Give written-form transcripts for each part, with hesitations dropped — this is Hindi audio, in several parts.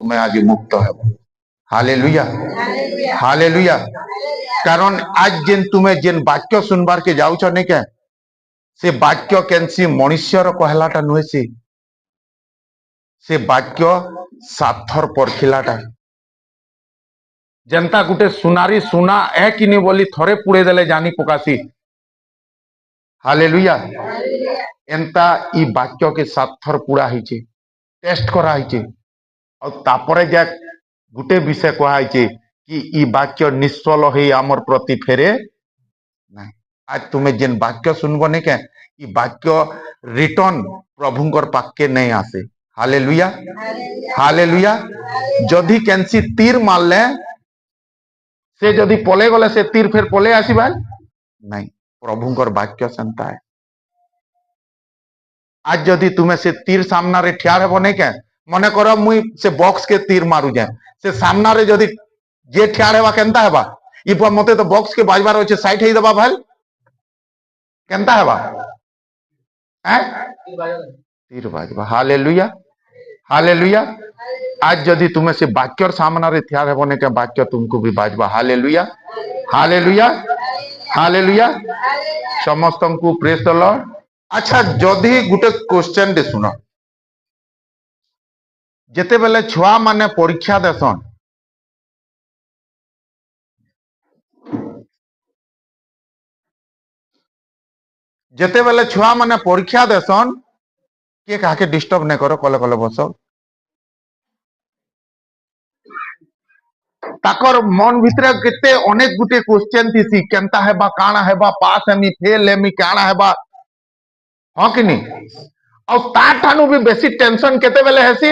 तुम्हें आज मुक्त हेब। Hallelujah hallelujah. कारण आज जेन तुम्हें जेन वाक्य सुनबार के जाउछ नहीं के से वाक्य केनसी मनुष्यर कहलाटा नुहे से वाक्य साथर परखिलाटा जनता गुटे सुनारी सुना है कि नहीं बोली थोड़े पुड़े देले जानी पकासी। हालेलुया। एंता ई वाक्य के साथर पुड़ा हिचे टेस्ट करा हिचे और तापरे जा गुटे विषय कहा हिचे कि ई वाक्य निष्फल हे आमर प्रति फेरे नहीं। आज तुम्हें जेन वाक्य सुनबो नहीं के ई वाक्य रिटर्न प्रभुंकर पाके नहीं आसे। Hallelujah hallelujah. जदि केनसी तीर मारले से जदि पले गले से तीर फिर पले आसीबा नहीं। प्रभुंकर वाक्य सेंता है। आज जदि तुम्हें से तीर सामना रे ठियार हेबो नहीं के मने करो मुई से बॉक्स के तीर मारू जाए से सामना रे जदि जे ठियार हेबा केनता हेबा ई मते तो बॉक्स के बाजबार होचे साइड हेई देबा भाई केनता हेबा हैं तीर बाजबा। Hallelujah hallelujah. आज जदि तुम्हें से वाक्यर सामना रे ठियार हेबो नहीं के वाक्य तुमको भी बाजबा। Hallelujah hallelujah hallelujah. समस्त को प्रेज द लॉर्ड। अच्छा जदि गुटे क्वेश्चन दे सुनो जेते बेले छुआ माने परीक्षा देसन जेते बेले छुआ माने परीक्षा देसन के काके डिस्टर्ब नहीं करो कले कले बस ताकर मन भितरे केते अनेक गुटे क्वेश्चन थीसी केनता हेबा काना हेबा पास हेमी फेल हेमी काना हेबा हाँ कि नहीं और ता ठानु भी बेसी टेंशन केते बेले हेसी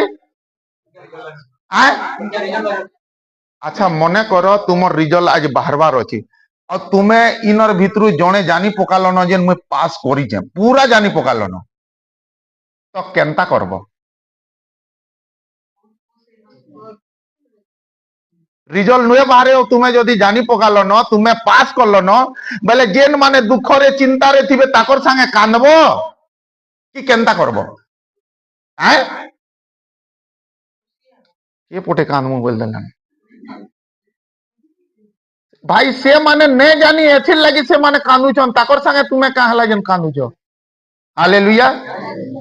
अच्छा मने करो तुमर रिजल्ट आज बाहरबार अछि और तुम्हें इनर भितरु जने जानी पकालो न जेन मुई पास करी जे पूरा जानी पकालो न तो केनता करबो रिजल्ट नुए बाहरे हो तुम्हें जदि जानी पकालो न तुम्हें पास करलो न बेले जेन माने दुख रे चिंता रे थिबे ताकर संगे कांदबो कि केनता करबो हैं ये पोटे कांदमु बोल देलन भाई से माने ने जानी एथिर लगी से माने कांदुचन ताकर संगे तुम्हें का हला जन कांदुचो। हालेलुया।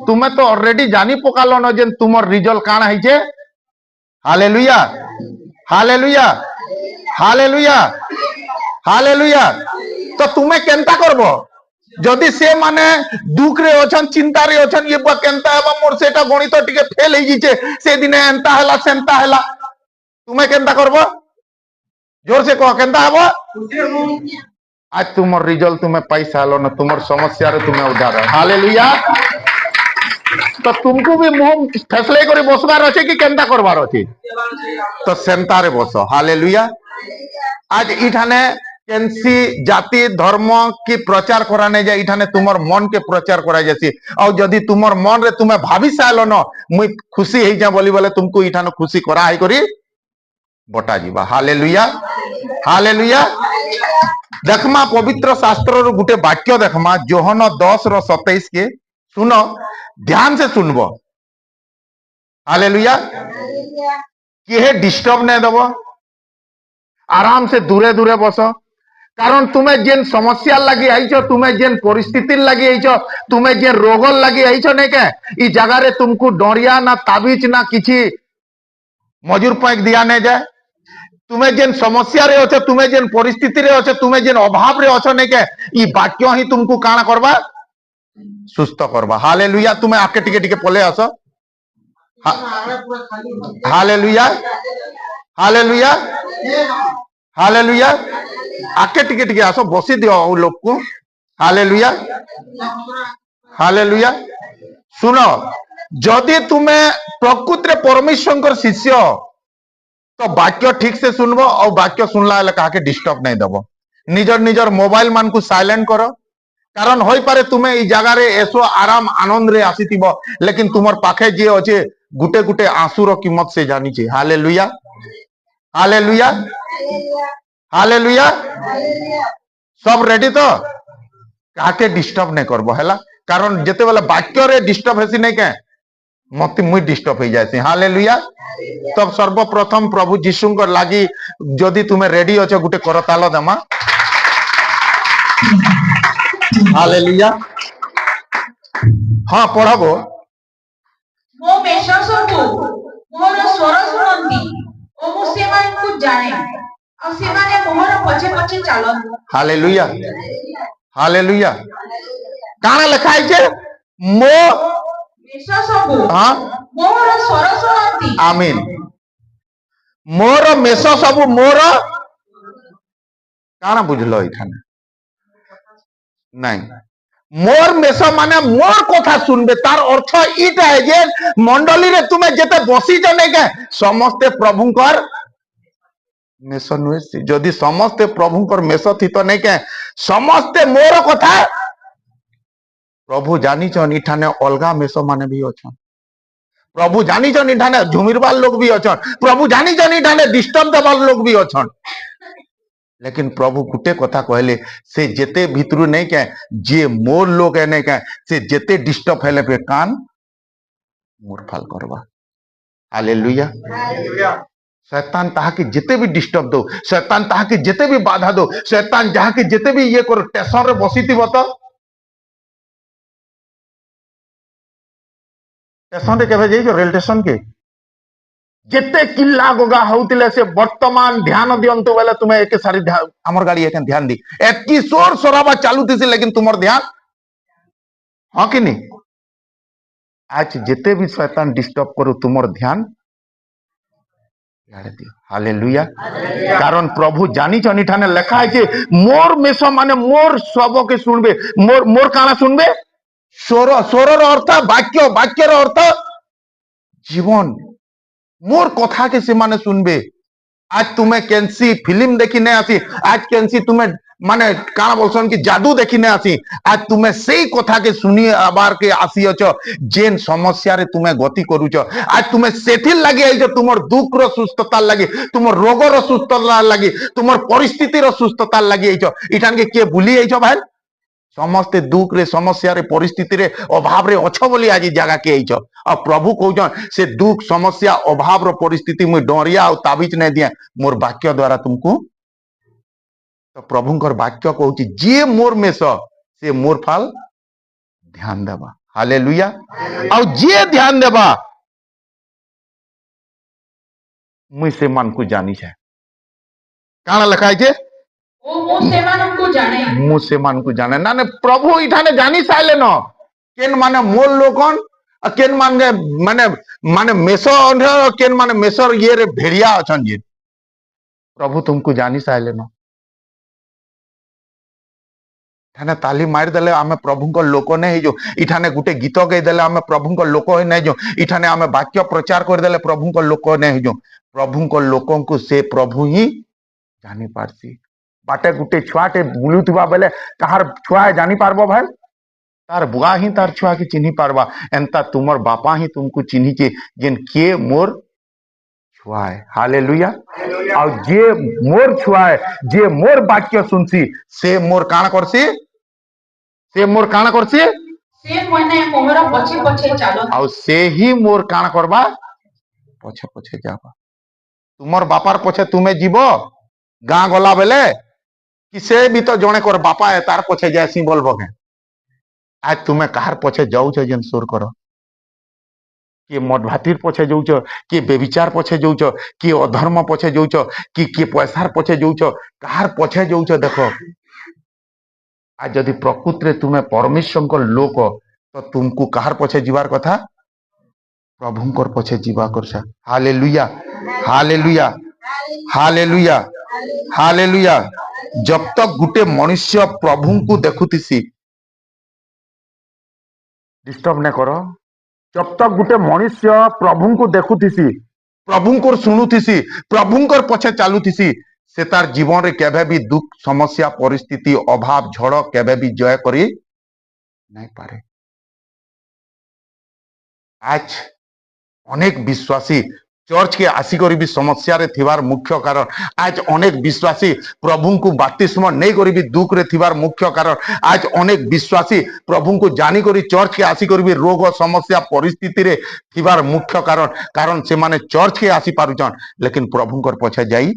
तुम्हें तो ऑलरेडी जानी पकालो न जेन तुमर रिजल्ट काना हिचे। Hallelujah hallelujah hallelujah hallelujah. तो तुम्हें केनता करबो जदि से माने दुख रे अछन चिंता रे अछन ये केनता हेबा मोर सेटा गणित टिके फेल हे जिचे से दिने एंता हला सेंता हला तुम्हें केनता करबो जोर से कह केनता हेबो आज तुमर रिजल्ट तुम्हें पैसा लो न तुमर समस्या रे तुम्हें उधार। हालेलुया। तो तुमको भी मुंह फैसले करी बसबार अछि कि केनता करबार अछि तो सेंता रे बसो। हालेलुया। आज इठाने केनसी जाति धर्म की प्रचार कराने जाए इठाने तुमर मन के प्रचार करा जासी और जदि तुमर मन रे तुम्हें भाभी सालो न मुई खुशी हे जा बोली बोले तुमको इठाने खुशी करा है करी बटा जीवा। Hallelujah hallelujah. देखमा पवित्र शास्त्र रो गुटे वाक्य देखमा जोहन 10:27 के सुनो ध्यान से सुनबो। हालेलुया। किहे डिस्टर्ब नहीं देबो आराम से दूरे दूरे बसो कारण तुम्हें जेन समस्या लगी आईचो तुम्हें जेन परिस्थिति लगी आईचो तुम्हें जेन रोग लगी आईचो नहीं के ई जगह रे तुमको डरिया ना ताबीज ना किछि मजूर पैक दिया नहीं जाए तुम्हें जेन समस्या रे अछो तुम्हें जेन परिस्थिति रे अछो तुम्हें जेन अभाव रे अछो नहीं के ई वाक्य ही तुमको काना करबा सुस्त करबा। हालेलुया। तुम्हें आके टिके टिके पले आसो। Hallelujah hallelujah hallelujah. आके टिके टिके आसो बसी दियो लोग को। Hallelujah hallelujah. सुनो जदि तुम्हें प्रकृति परमेश्वर शिष्य तो वाक्य ठीक से सुनबो और वाक्य सुनला कहा डिस्टर्ब नहीं देबो निजर निजर मोबाइल मान को साइलेंट करो कारण होई पारे तुम्हें ई जगह रे ऐसो आराम आनंद रे आसीथिबो लेकिन तुमर पाखे जे अच्छे गुटे गुटे आंसुर कीमत से जानी छे। Hallelujah hallelujah hallelujah. सब रेडी तो काके डिस्टर्ब नहीं करबो हैला कारण जेते बेला वाक्य रे डिस्टर्ब हेसी नहीं के मत मुई डिस्टर्ब हो जाए। हालेलुया। तब सर्वप्रथम प्रभु जीशु लगी जदि तुम्हें रेडी अच्छे गोटे करताल देमा। हालेलुया। हाँ पढ़बो। मो मेष सबु मोर स्वर सुनंती ओ मु सेमानकु जाने आ सेमाने मोहर पछे पछे चालन। हालेलुया। हालेलुया। काना लिखा है मो मेष सबु हाँ मोर स्वर सुनंती। आमीन। मोर मेष सबु मोर काना बुझलो इठाने नहीं मोर मेष माने मोर कथा सुनबे तार अर्थ इटा है जे मंडली रे तुम्हें जेते बसी जने के समस्ते प्रभुंकर मेष नुहे जदि समस्ते प्रभुंकर मेष थी तो नहीं के समस्ते मोर कथा प्रभु जानी चन इठाने अलगा मेष माने भी अछन। प्रभु जानी चन इठाने झुमिरवाल लोग भी अछन। प्रभु जानी चन इठाने डिस्टर्ब देवाल लोग भी अछन। लेकिन प्रभु गुटे कथा कहले से जेते भितरु नहीं के जे मोर लोग है नहीं के से जेते डिस्टर्ब हेले पे कान मोर फाल करवा। हालेलुया। शैतान ताहा के जेते भी डिस्टर्ब दो, शैतान ताहा के जेते भी बाधा दो, शैतान जहा के जेते भी ये करो टेंशन रे बसीथिबो तो स्टेशन केवे जाइयो रेल स्टेशन के जेते किल्ला गोगा होतिले से वर्तमान ध्यान दियंतु बेले तुम्हें एक सारी हमर गाड़ी एक ध्यान दी एतकी शोर शराबा चालू थी लेकिन तुमर ध्यान हाँ कि नहीं आज जेते भी शैतान डिस्टर्ब करो तुमर ध्यान यारे दियो। हालेलुया। कारण प्रभु जानी चनी ठाने लिखा है कि मोर मेष माने मोर सब के सुनबे मोर मोर काना सुनबे स्वर स्वर अर्थ वाक्य वाक्यर अर्थ जीवन मोर कथा के से माने सुनबे। आज तुम्हें केंसी फिल्म देखी नहीं आसी आज केंसी तुम्हें माने काना बोलसन कि जादू देखी नहीं आसी आज तुम्हें सही कथा के सुनी आबार के आसी अछ जेन समस्या रे तुम्हें गति करूछ आज तुम्हें सेथिल लागि आइछ तुमर दुख रो सुस्थता लागि तुमर रोग रो सुस्थता लागि तुमर परिस्थिति रो सुस्थता लागि आइछ इठान के भूली आइछ भाई समस्ते दुख रे समस्या रे परिस्थिति रे अभाव रे अच्छ बोली आज जगह के आइछ आ प्रभु कहउछन से दुख समस्या अभाव रो परिस्थिति मुई डरिया आ ताबीज नहीं दिया मोर वाक्य द्वारा तुमको तो प्रभुंकर वाक्य कहउछि जे मोर मेष से मोर फल ध्यान देबा। हालेलुया। आ जे ध्यान देबा मुई से मन को जानी छे काना लिखा है ओ मु सेमानकु जाने मु से मन को जाने ना प्रभु इठाने जानी साइले न केन माने मोर लोकन केन माने माने माने मेष केन माने मेषर ये रे भेड़िया अछन जे प्रभु तुमको जानी साइले न इठाने ताली मार देले आमे प्रभुंकर लोक नहीं जो इठाने गुटे गीत गई देले आमे प्रभुंकर लोक नहीं जो इठाने आमे वाक्य प्रचार कर देले प्रभुंकर लोक नहीं जो प्रभुंकर लोकन को से प्रभु ही जानी पारसी बाटे गुटे छुआटे बुलुथबा बेले कहार छुआ जानी पारबो भाई तार बुआ ही तार छुआ के चिन्ही पारबा एंता तुमर बापा ही तुमको चिन्ही के जेन के मोर छुआ है। हालेलुया। और जे मोर छुआ है जे मोर वाक्य सुनसी से मोर काना करसी से मोर काना करसी से मने मोहर पछे पछे चालो और से ही मोर काना करबा पछे पछे जाबा तुमर बापार पछे तुमे जीवो गां गला बेले कि से भी तो जने कर बापा है तार पछे जाय सिंबल बगे आज तुम्हें कहार पछे जाऊ छ जेन सुर करो कि मद भातीर पछे जाऊ छ कि बेविचार पछे जाऊ छ कि अधर्म पछे जाऊ छ कि पैसार पछे जाऊ छ कहार पछे जाऊ छ देखो आज यदि प्रकृति रे तुम्हें परमेश्वर को लोक तो तुमको कहार पछे जीवार कथा प्रभुंकर पछे जीवा Karsha. Hallelujah. Hallelujah. Hallelujah. Hallelujah. जब तक गुटे मनुष्य प्रभु को देखुतीसी डिस्टर्ब नहीं करो जब तक गुटे मनुष्य प्रभु को देखुतीसी प्रभु को शुणुतीसी प्रभु पछे चालुतीसी से तार जीवन रे केबे भी दुख समस्या परिस्थिति अभाव झड़ केबे भी जय करी नहीं पारे। आज अनेक विश्वासी चर्च के आसिक भी समस्या रे थिबार मुख्य कारण आज अनेक विश्वासी प्रभु को बातिस्म नहीं करी भी दुख रे थिबार मुख्य कारण आज अनेक विश्वासी प्रभु को जानी करी चर्च के आसिक भी रोग समस्या परिस्थिति रे थिबार मुख्य कारण कारण से माने चर्च के आसी पारुचन लेकिन प्रभु पछे जाई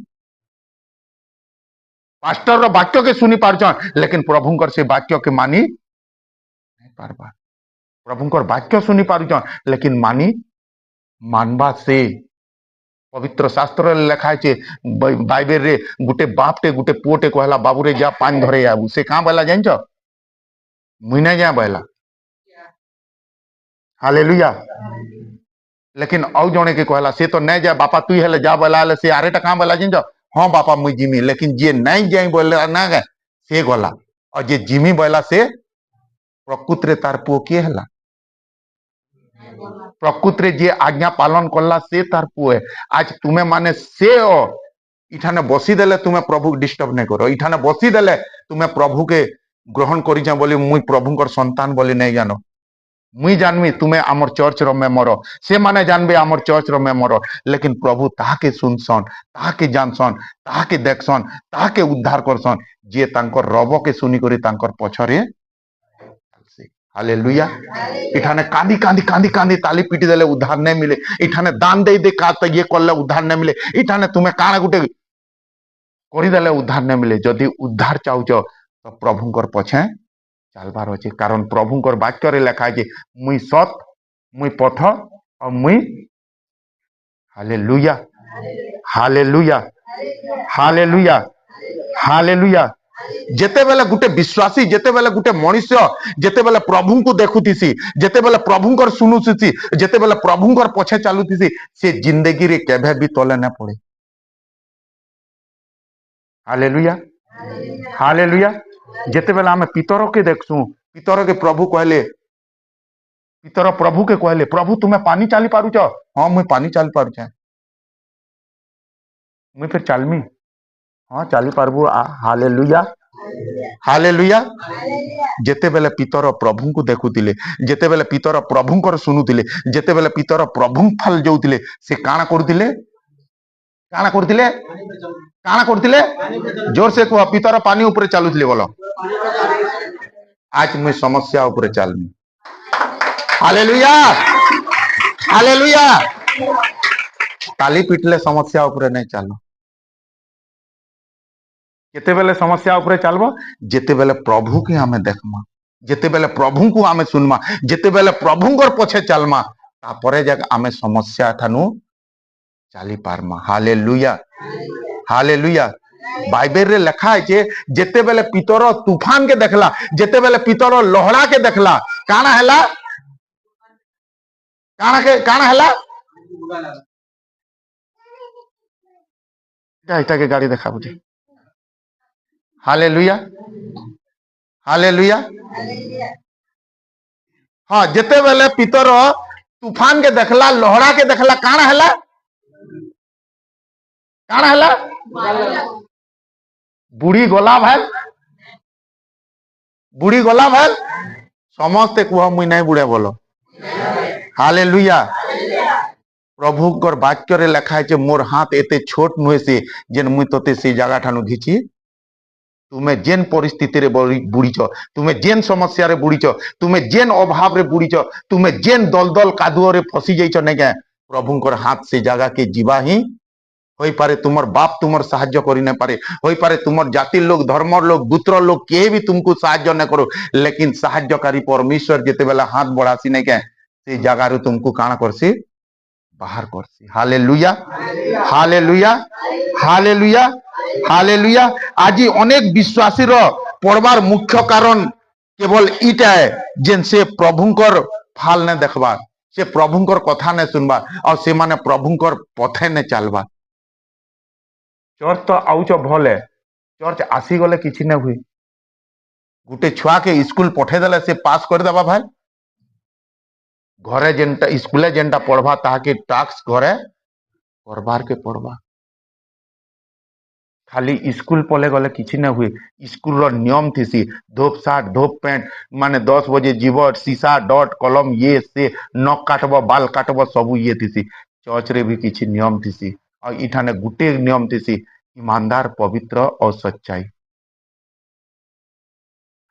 पास्टर रो वाक्य के सुनी पारुचन लेकिन प्रभु से वाक्य के मानी नहीं पारबा प्रभु वाक्य सुनी पारुचन लेकिन मानी मानबा से पवित्र शास्त्र लेखा है बाइबल रे गुटे बापटे गुटे पुओटे कहला बाबू रे जा पानी धरे आबू से कहां बोला जान मुई नहीं जा बोला हालेलुया लेकिन औ जने के कहला से तो नहीं जा बापा तू हेले जा बोला से आरेटा कहां बोला जान हाँ बापा मुई जिमी लेकिन जे नहीं जाई बोला ना गे से गला और जे जिमी बोला से प्रकृत रे तार पुओ के हला प्रकृत रे जे आज्ञा पालन करला से तार पुए आज तुम्हें माने से इठाने बसी देले तुम्हें प्रभु डिस्टर्ब नहीं करो इठाने बसी देले तुम्हें प्रभु के ग्रहण करी जा बोली मुई प्रभुकर संतान बोली नहीं जानो मुई जानमी तुम्हें आमर चर्च रो मेम्बर से माने जानबे आमर चर्च रो मेम्बर लेकिन प्रभु ताके सुनसन ताके जानसन ताके देखसन ताके उद्धार करसन जे तांकर रब के सुनी करी तांकर पछरे हालेलुया इठाने कांदी कांदी कांदी कांदी ताली पीटी देले उद्धार नहीं मिले इठाने दान दे दे का तो ये करले उद्धार नहीं मिले इठाने तुम्हें काना गुटे करी देले उद्धार नहीं मिले जदि उद्धार चाहूच तो प्रभुकर पछे चलबार अच्छे कारण प्रभुकर वाक्य रे लिखा है मुई सत मुई पथ और मुई हालेलुया हालेलुया हालेलुया हालेलुया जेते बेले गुटे विश्वासी जेते बेले गुटे मनुष्य जेते बेले प्रभु को देखुतीसी जेते बेले प्रभुकर सुनुसी जेते बेले प्रभुकर पछे चालुतीसी से जिंदगी रे केभे भी तले न पड़े हालेलुया हालेलुया जेते बेले आमे पितर के देखसु पितर के प्रभु कहले पितर प्रभु के कहले प्रभु तुम्हें पानी चाली पारुच हाँ मुई पानी चाली पारुचे मुई फिर चालमी हाँ चाली पारबू हालेलुया हालेलुया जेते बेले पितर प्रभु को देखुतिले जेते बेले पितर प्रभुकर सुनुतिले जेते बेले पितर प्रभु फल जाउतिले से काना करुतिले काना करुतिले काना करुतिले जोर से कह पितर पानी ऊपर चालुतिले बोलो आज मुई समस्या ऊपर चालमी हालेलुया हालेलुया ताली पिटले समस्या ऊपर नहीं चालो केते बेले समस्या ऊपर चलबो जेते बेले प्रभु के हमें देखमा जेते बेले प्रभु को हमें सुनमा जेते बेले प्रभुकर पछे चलमा तापरे जग हमें समस्या ठानु चाली पारमा हालेलुया हालेलुया बाइबल रे लिखा है जे जेते बेले पितर तूफान के देखला जेते बेले पितर लहड़ा के देखला काना हैला काना हैला इटा के गाड़ी देखा बुझे हालेलुया हालेलुया हाँ जेते बेले पितर तूफान के देखला लहड़ा के देखला काना हैला काना हैला बुढ़ी गला भाई बुढ़ी गला भाई समस्ते कह मुई नहीं बुढ़े बोलो हालेलुया प्रभुकर वाक्य रे लिखा है मोर हाथ एते छोट नुहे से जेन मुई तोते से जगह ठानु घिची तुम्हें जेन परिस्थिति रे बुड़ीच तुम्हें जेन समस्या रे बुड़ीच तुम्हें जेन अभाव रे बुड़ीच तुम्हें जेन दलदल कादुओ रे फसी जाइछ नहीं क्या प्रभुकर हाथ से जगह के जीवा ही होई पारे तुमर बाप तुमर साहाय्य करी न पारे होई पारे तुमर जाति लोग धर्म लोग गुत्र लोग के भी तुमको साहाय्य न करो लेकिन साहाय्यकारी परमेश्वर जेते बेला हाथ बढ़ासी नहीं क्या से जगह रे तुमको काना करसी बाहर करसी हालेलुया हालेलुया हालेलुया हालेलुया आज अनेक विश्वासी रो पड़बार मुख्य कारण केवल इटा है जेन से प्रभुकर फाल ने देखबार से प्रभुकर कथा ने सुनबार और से माने प्रभुकर पथे ने चलबार चर्च तो आउच भले चर्च आसी गले किछि न हुई गुटे छुआ के स्कूल पठे देले से पास कर देबा भाई घरे जेनटा स्कूले जेनटा पढ़बा ताके टास्क घरे करबार के पढ़बा खाली स्कूल पले गले किछि न हुए स्कूल रो नियम थीसी धोप साट धोप पैंट माने 10 बजे जीव सीसा डॉट कलम ये से नख काटबो बाल काटबो सब ये थीसी चर्च रे भी किछि नियम थिसी और इठाने गुटे नियम थिसी ईमानदार पवित्र और सच्चाई।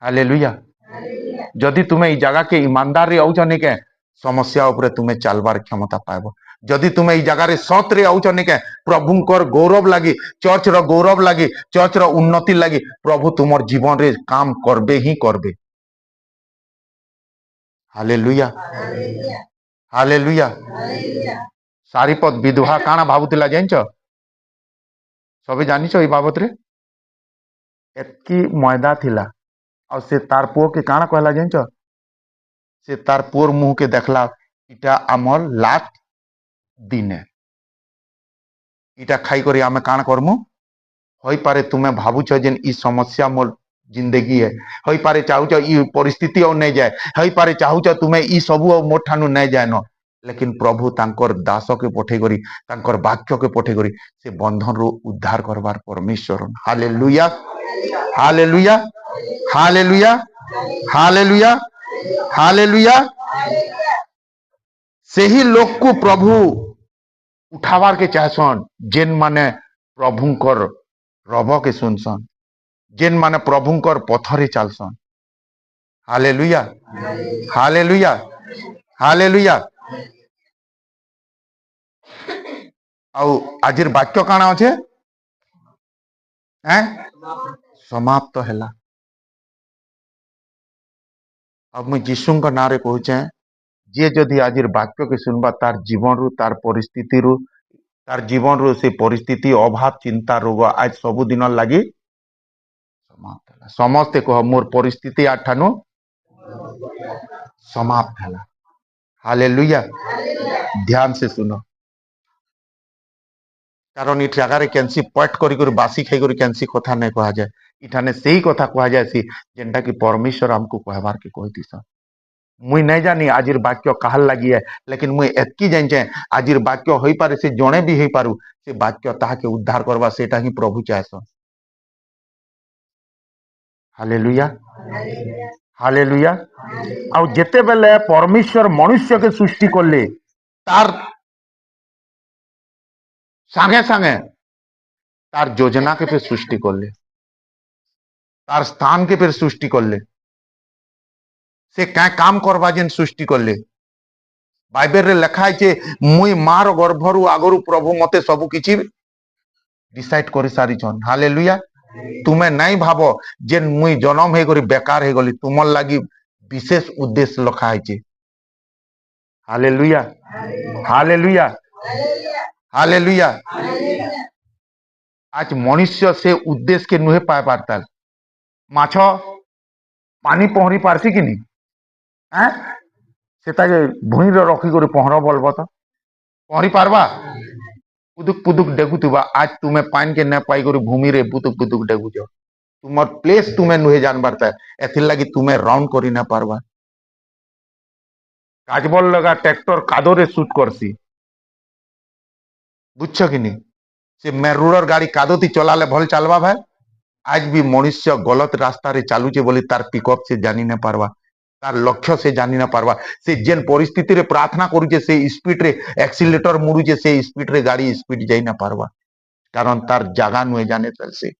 हालेलुया। जदि तुम्हें ई जगह के ईमानदार रे आउछ निके समस्या उपरे तुम्हें चलबार क्षमता पाइबो। जदि तुम्हें ई जगह रे सत रे आउछ निके प्रभुंकर गौरव लागी चर्च रो गौरव लागी चर्च रो उन्नति लागी प्रभु तुमर जीवन रे काम करबे ही करबे। Hallelujah hallelujah. सारीपत विधवा काना भाबुतिला जानिछ सबे जानिछ ई बाबत रे एतकी मैदा थिला और से तार पुओ के काना कहला जानिछ से तार पुओर मुंह के देखला इटा आमर लास्ट दिने इटा खाई करी आमे काना करमु होई पारे तुम्हें भाबुछ जेन ई समस्या मोर जिंदगी है होई पारे चाहुछ ई परिस्थिति और नहीं जाए होई पारे चाहुछ तुम्हें ई सबु और मोर ठानु नहीं जाए न लेकिन प्रभु तांकर दास के पठे करी तांकर वाक्य के पठे करी से बंधन रो उद्धार करबार परमेश्वर। Hallelujah hallelujah hallelujah hallelujah hallelujah. सही लोग को प्रभु उठावार के चाहसन जेन माने प्रभुंकर रब के सुनसन जेन माने प्रभुंकर पथरे चलसन। Hallelujah hallelujah hallelujah. आउ आजिर वाक्य काना अच्छे हैं समाप्त हैला। अब मुझे यीशु का नारे कहूचे जे जदि आजिर वाक्य के सुनबा तार जीवन रु तार परिस्थिति रु तार जीवन रु से परिस्थिति अभाव चिंता रोग आज सबु दिन लगी समाप्त हैला। समस्ते कह मोर परिस्थिति आठानु समाप्त हैला। हालेलुया। ध्यान से सुनो कारण ये जगार कैंसी पट कर बासी खाई कर कैंसी कथा नहीं कह जाए इठाने से ही कथा कह जाए सी जेनटा कि परमेश्वर हमको कहबार के कहती सन। मुई नहीं जानी आजिर वाक्य कहार लगी है लेकिन मुई एतकी जानिचे आजिर वाक्य होई पारे से जणे भी होई पारु से वाक्य ताहा के उद्धार करबा सेटा ही प्रभु चाहेसन। Hallelujah hallelujah. आ जेते बेले परमेश्वर मनुष्य के सृष्टि करले तार सांगे सांगे तार योजना के फिर सृष्टि करले तार स्थान के फिर सृष्टि करले से क्या काम करबा जेन सृष्टि करले बाइबल रे लिखा है मुई मार गर्भरु आगरु प्रभु मते सब किछि डिसाइड कर सारी छन। हालेलुया। तुम्हें नहीं भाबो जेन मुई जन्म हे करी बेकार हे गली तुमर लागी विशेष उद्देश्य लिखा है। Hallelujah hallelujah hallelujah. आज मनुष्य से उद्देश्य के नुहे पाए पारता माछ पानी पहरी पारसी कि नहीं से भूई रखी कर पहर बोलब तो पहरी पारबा पुदुक पुदुक डेगुवा आज तुम्हें पानी के न पाई कर भूमि रे पुदुक पुदुक डेगुच तुम प्लेस तुम्हें नुहे जानबार एथिर लगी तुम्हें राउंड करी ना पारबा। काजबल लगा ट्रैक्टर कादोरे शूट करसी बुझछ कि नहीं से मेरुर गाड़ी कादोती चलाले भल चलवा भाई आज भी मनुष्य गलत रास्ता रे चालुचे बोली तार पिकअप से जानी ना पारबा तार लक्ष्य से जानी ना पारबा से जेन परिस्थिति रे प्रार्थना करूचे से स्पीड रे एक्सीलेटर मुड़ुचे से स्पीड रे गाड़ी स्पीड जाई ना पारबा कारण तार जगह नुए जाने से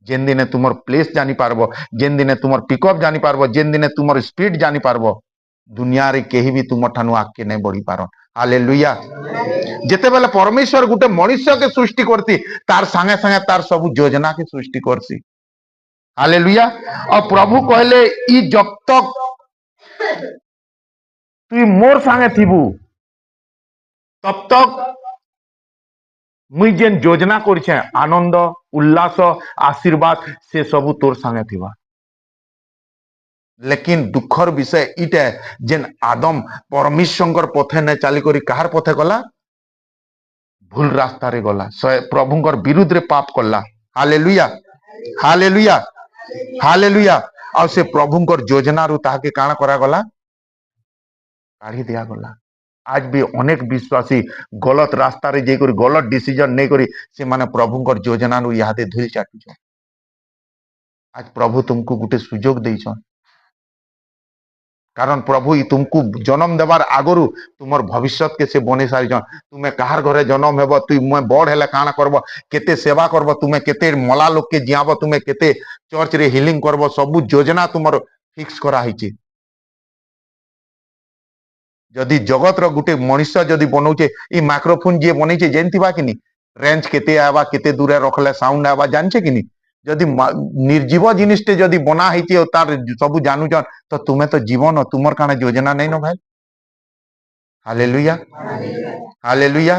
जेन दिने तुमर प्लेस जानी पारबो जेन दिने तुमर पिकअप जानी पारबो जेन दिने तुमर स्पीड जानी पारबो दुनिया रे केही भी तुम ठानु आगे नहीं बढ़ी पार। हालेलुया। जेते बेले परमेश्वर गुटे मनुष्य के सृष्टि करती तार संगे संगे तार सब योजना के सृष्टि करसी। हालेलुया। और प्रभु कहले ई जब तक तु मोर संगे थीबू तब तक मुई जेन योजना करछे आनंद उल्लास आशीर्वाद से सब तोर संगे थीबा लेकिन दुखर विषय इटे जेन आदम परमेश्वर पथे ने चली करी कहार पथे गला भूल रास्ता रे गला प्रभुंकर विरुद्ध रे पाप करला। Hallelujah hallelujah hallelujah. और से प्रभुंकर योजना रु ताके काना करा गला काढ़ी दिया गला। आज भी अनेक विश्वासी गलत रास्ता रे जे करी गलत डिसीजन नहीं करी से माने प्रभुंकर योजना रु यादे धुल चाटुछ। आज प्रभु तुमको गुटे सुजोग देइछन कारण प्रभु ई तुमको जन्म देवार आगरु तुमर भविष्यत के से बने सारी तुम्हें कहार घरे जन्म हेब तु मैं बड़ हेले काना करब केते सेवा करब तुम्हें केते मला लोक के जियाब तुम्हें केते चर्च रे हिलिंग करब सब योजना तुमर फिक्स करा हिची जदि जगत रो गुटे मनुष्य जदि बनौचे ई माइक्रोफोन जे बनैचे जानथिबा कि नी रेंज केते आवा केते दूरे रखले साउंड आवा जानछे कि नी जदि निर्जीव जिनिसटे जदि बना हिचे तार सब जानुचन तो तुम्हें तो जीवन तुमर काना योजना नहीं न भाई हालेलुया हालेलुया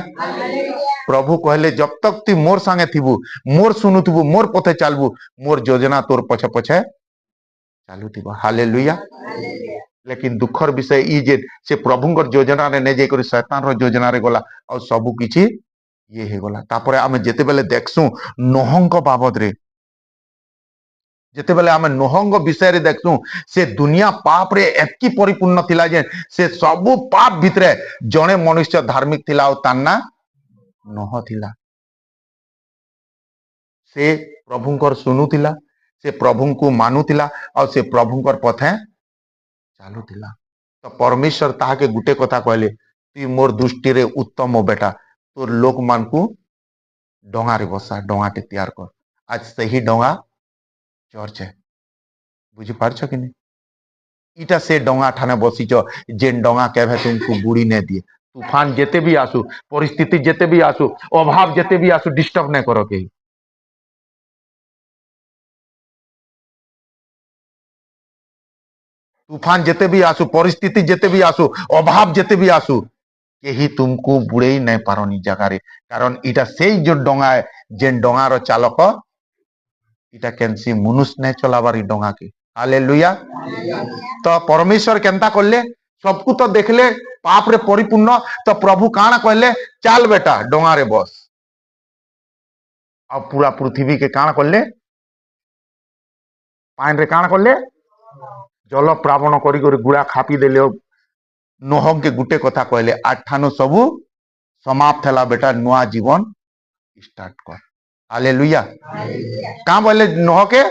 प्रभु कहले जब तक तू मोर संगे थिबू मोर सुनुथबू मोर पथे चलबू मोर योजना तोर पछे पछे चालू थिबा हालेलुया लेकिन दुखर विषय ई जे से प्रभुंकर योजना रे ने जे करी शैतान रो योजना रे गला और सब किछि ये हे गला तापरे आमे जेते बेले देखसु नोहंक बाबद रे जेते बेले आमे नोहंग विषय रे देखसु से दुनिया पाप रे एतकी परिपूर्ण थिला जे से सब पाप भितरे जणे मनुष्य धार्मिक थिला और तान्ना नोह थिला से प्रभुंकर सुनुथिला से प्रभु को मानुथिला और से प्रभुंकर पथे चालू थिला तो परमेश्वर ताके गुटे कथा कहले तू मोर दृष्टि रे उत्तम बेटा तोर लोक मान को डोंगा रे बसा डोंगाटे तैयार कर आज सही डोंगा चर्च है बुझी पारछ कि नहीं इटा से डोंगा ठाने बसीच जेन डोंगा केभे तुमको बुड़ी ने दिए तूफान जेते भी आसु परिस्थिति जेते भी आसु अभाव जेते भी आसु डिस्टर्ब नहीं करो के तूफान जेते भी आसु परिस्थिति जेते भी आसु अभाव जेते भी आसु केही तुमको बुड़े नहीं पारनी जगह रे कारण इटा से जो डोंगा है जेन डोंगा रो चालक इटा केनसी मनुष्य ने चलाबार डोंगा के हालेलुया तो परमेश्वर केनता करले सबको तो देखले पाप रे परिपूर्ण तो प्रभु काना कहले चल बेटा डोंगा रे बस अब पूरा पृथ्वी के काना करले पाइन रे काना करले जल प्रावण करी करी गुड़ा खापी देले नोह के गुटे कथा कहले आठानु सबु समाप्त हला बेटा नुआ जीवन स्टार्ट कर हालेलुया का बोले नोह के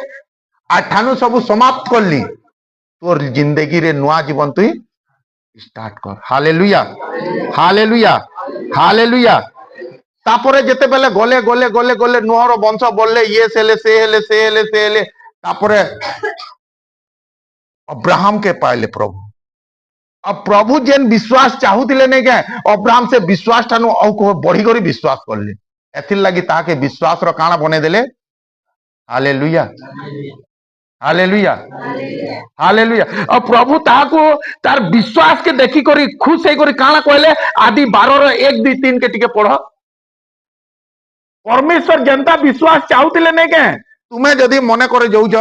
आठानु सबु समाप्त करली तोर जिंदगी रे नुआ जीवन तु स्टार्ट कर हालेलुया हालेलुया हालेलुया तापरे जेते बेले गले गले गले गले नोह रो वंश बोलले ये सेले से हेले से हेले से हेले तापरे अब्राहम के पाइले प्रभु अब प्रभु जेन विश्वास चाहूतिले नहीं क्या अब्राहम से विश्वास ठानु औ बढ़ी करी विश्वास करले एथिर लगी ताके विश्वास रो काना बने देले हालेलुया हालेलुया हालेलुया अब प्रभु ताको तार विश्वास के देखी करी खुश हे करी काना कहले आदि 12 रो 1 2 3 के टिके पढ़ो परमेश्वर जनता विश्वास चाहूतिले नहीं क्या तुम्हें जदी मने करे जाउछ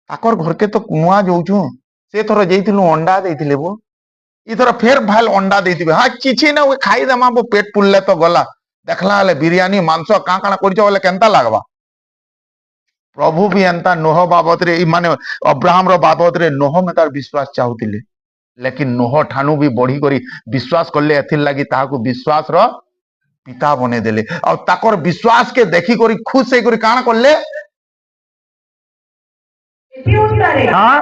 ताकर घर के तो कुआ जाउछु से थोर जइथिलु अंडा देइथिले बो इथर फेर भाल अंडा देइथिबे हा किछि ना ओ खाई दमा बो पेट पुल्ले तो गला देखला हले बिरयानी मांस का काना करिछ बोले केनता लागबा प्रभु भी एंता नोह बाबत रे माने अब्राहम रो बाबत रे नोह में तार विश्वास चाहूतिले लेकिन नोह ठानु भी बढ़ी करी विश्वास करले एथिर लागि ताहाको विश्वास रो पिता बने देले और ताकर विश्वास के देखी करी खुश हे करी काना करले हाँ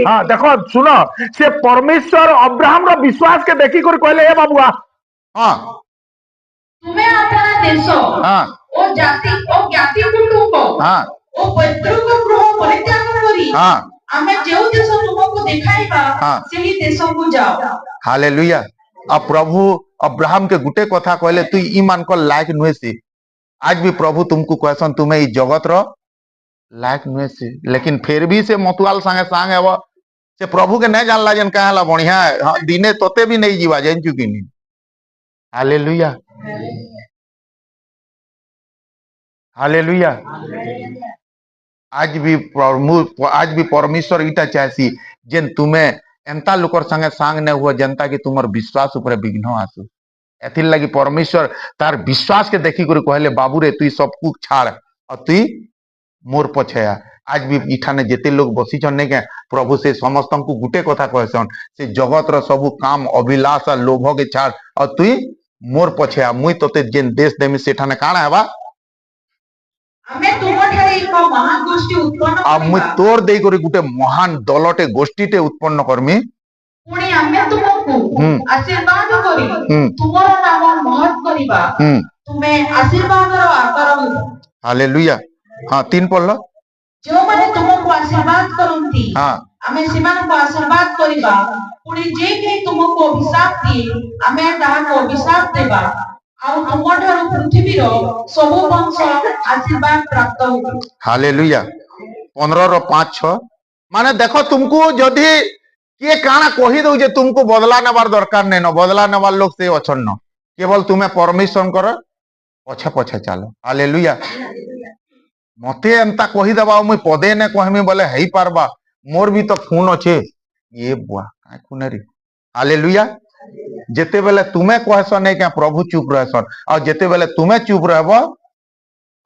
हाँ देखो सुनो से परमेश्वर अब्राहम रो विश्वास के देखी कर कहले ए बाबुआ हाँ तुम्हें अपना देश हाँ ओ ज्ञाति कुटुंब हाँ ओ पैतृक गृह परित्याग करी हाँ आमे जेउ देश तुमको देखाइबा हाँ सेही देश को जाओ हालेलुया अब प्रभु अब्राहम के गुटे कथा कहले तू ई मान को लायक नुहे सी आज भी प्रभु तुमको कहसन तुम्हें ई जगत रो लायक नुहे सी लेकिन फिर भी से मतुआल संगे संग है से प्रभु के नहीं जानला जन कहला बढ़िया हाँ दिने तोते भी नहीं जीवा जान चुकी नहीं हालेलुया हालेलुया आज भी परमेश्वर इटा चाहसी जेन तुम्हें एंता लोकर संगे सांग ने हुआ जनता की तुमर विश्वास ऊपर विघ्न आसु एथिर लगी परमेश्वर तार विश्वास के देखी कर कहले बाबू रे तू सब कुछ छाड़ और तू मोर पछया आज भी इठाने जेते लोग बसी नहीं के प्रभु से समस्त को गुटे कथा कहसन से जगत रो सब काम अभिलाष लोभ के छाड़ और तू मोर पछया मुई तोते जेन देश देमी सेठाने काना हेबा ଆମେ ତୁମଠାରେ ଏକ ମହାଗୋଷ୍ଠୀ ଉତ୍ପନ୍ନ आ मुई କରିବା तोर देई करी गुटे महान दलटे गोष्ठीटे उत्पन्न करमी ପୁଣି ଆମେ ତୁମକୁ ଆଶୀର୍ବାଦ କରି ତୁମର ନାମ ମହତ୍ କରିବା ତୁମେ ଆଶୀର୍ବାଦର ଆକାର ହେବ हालेलुया। हाँ 3 पढ़ लो। ଯେଉଁମାନେ ତୁମକୁ ଆଶୀର୍ବାଦ କରନ୍ତି हाँ ଆମେ ସେମାନଙ୍କୁ ଆଶୀର୍ବାଦ କରିବା ପୁଣି ଯେ କେହି ତୁମକୁ ଅଭିଶାପ ଦିଏ ଆମେ ତାହାକୁ ଅଭିଶାପ ଦେବା ଆଉ ତୁମଠାରୁ ପୃଥିବୀର ସବୁ ବଂଶ ଆଶୀର୍ବାଦ ପ୍ରାପ୍ତ ହେବ हालेलुया। 15 रो 5 6 माने देखो तुमको जदि किए काना कही दो जे तुमको बदला नेबार दरकार नहीं न बदला नेबार लोग से अछन न केवल तुम्हें परमिशन कर पछे पछे चलो। हालेलुया। मते एंता कही देबा मुई पदे ने कहमी बोले हेई पारबा मोर भी तो खून अच्छे ये बुआ काय खूनेरी। हालेलुया। जेते बेले तुम्हें कहसन नहीं क्या प्रभु चुप रहसन और जेते बेले तुम्हें चुप रहबो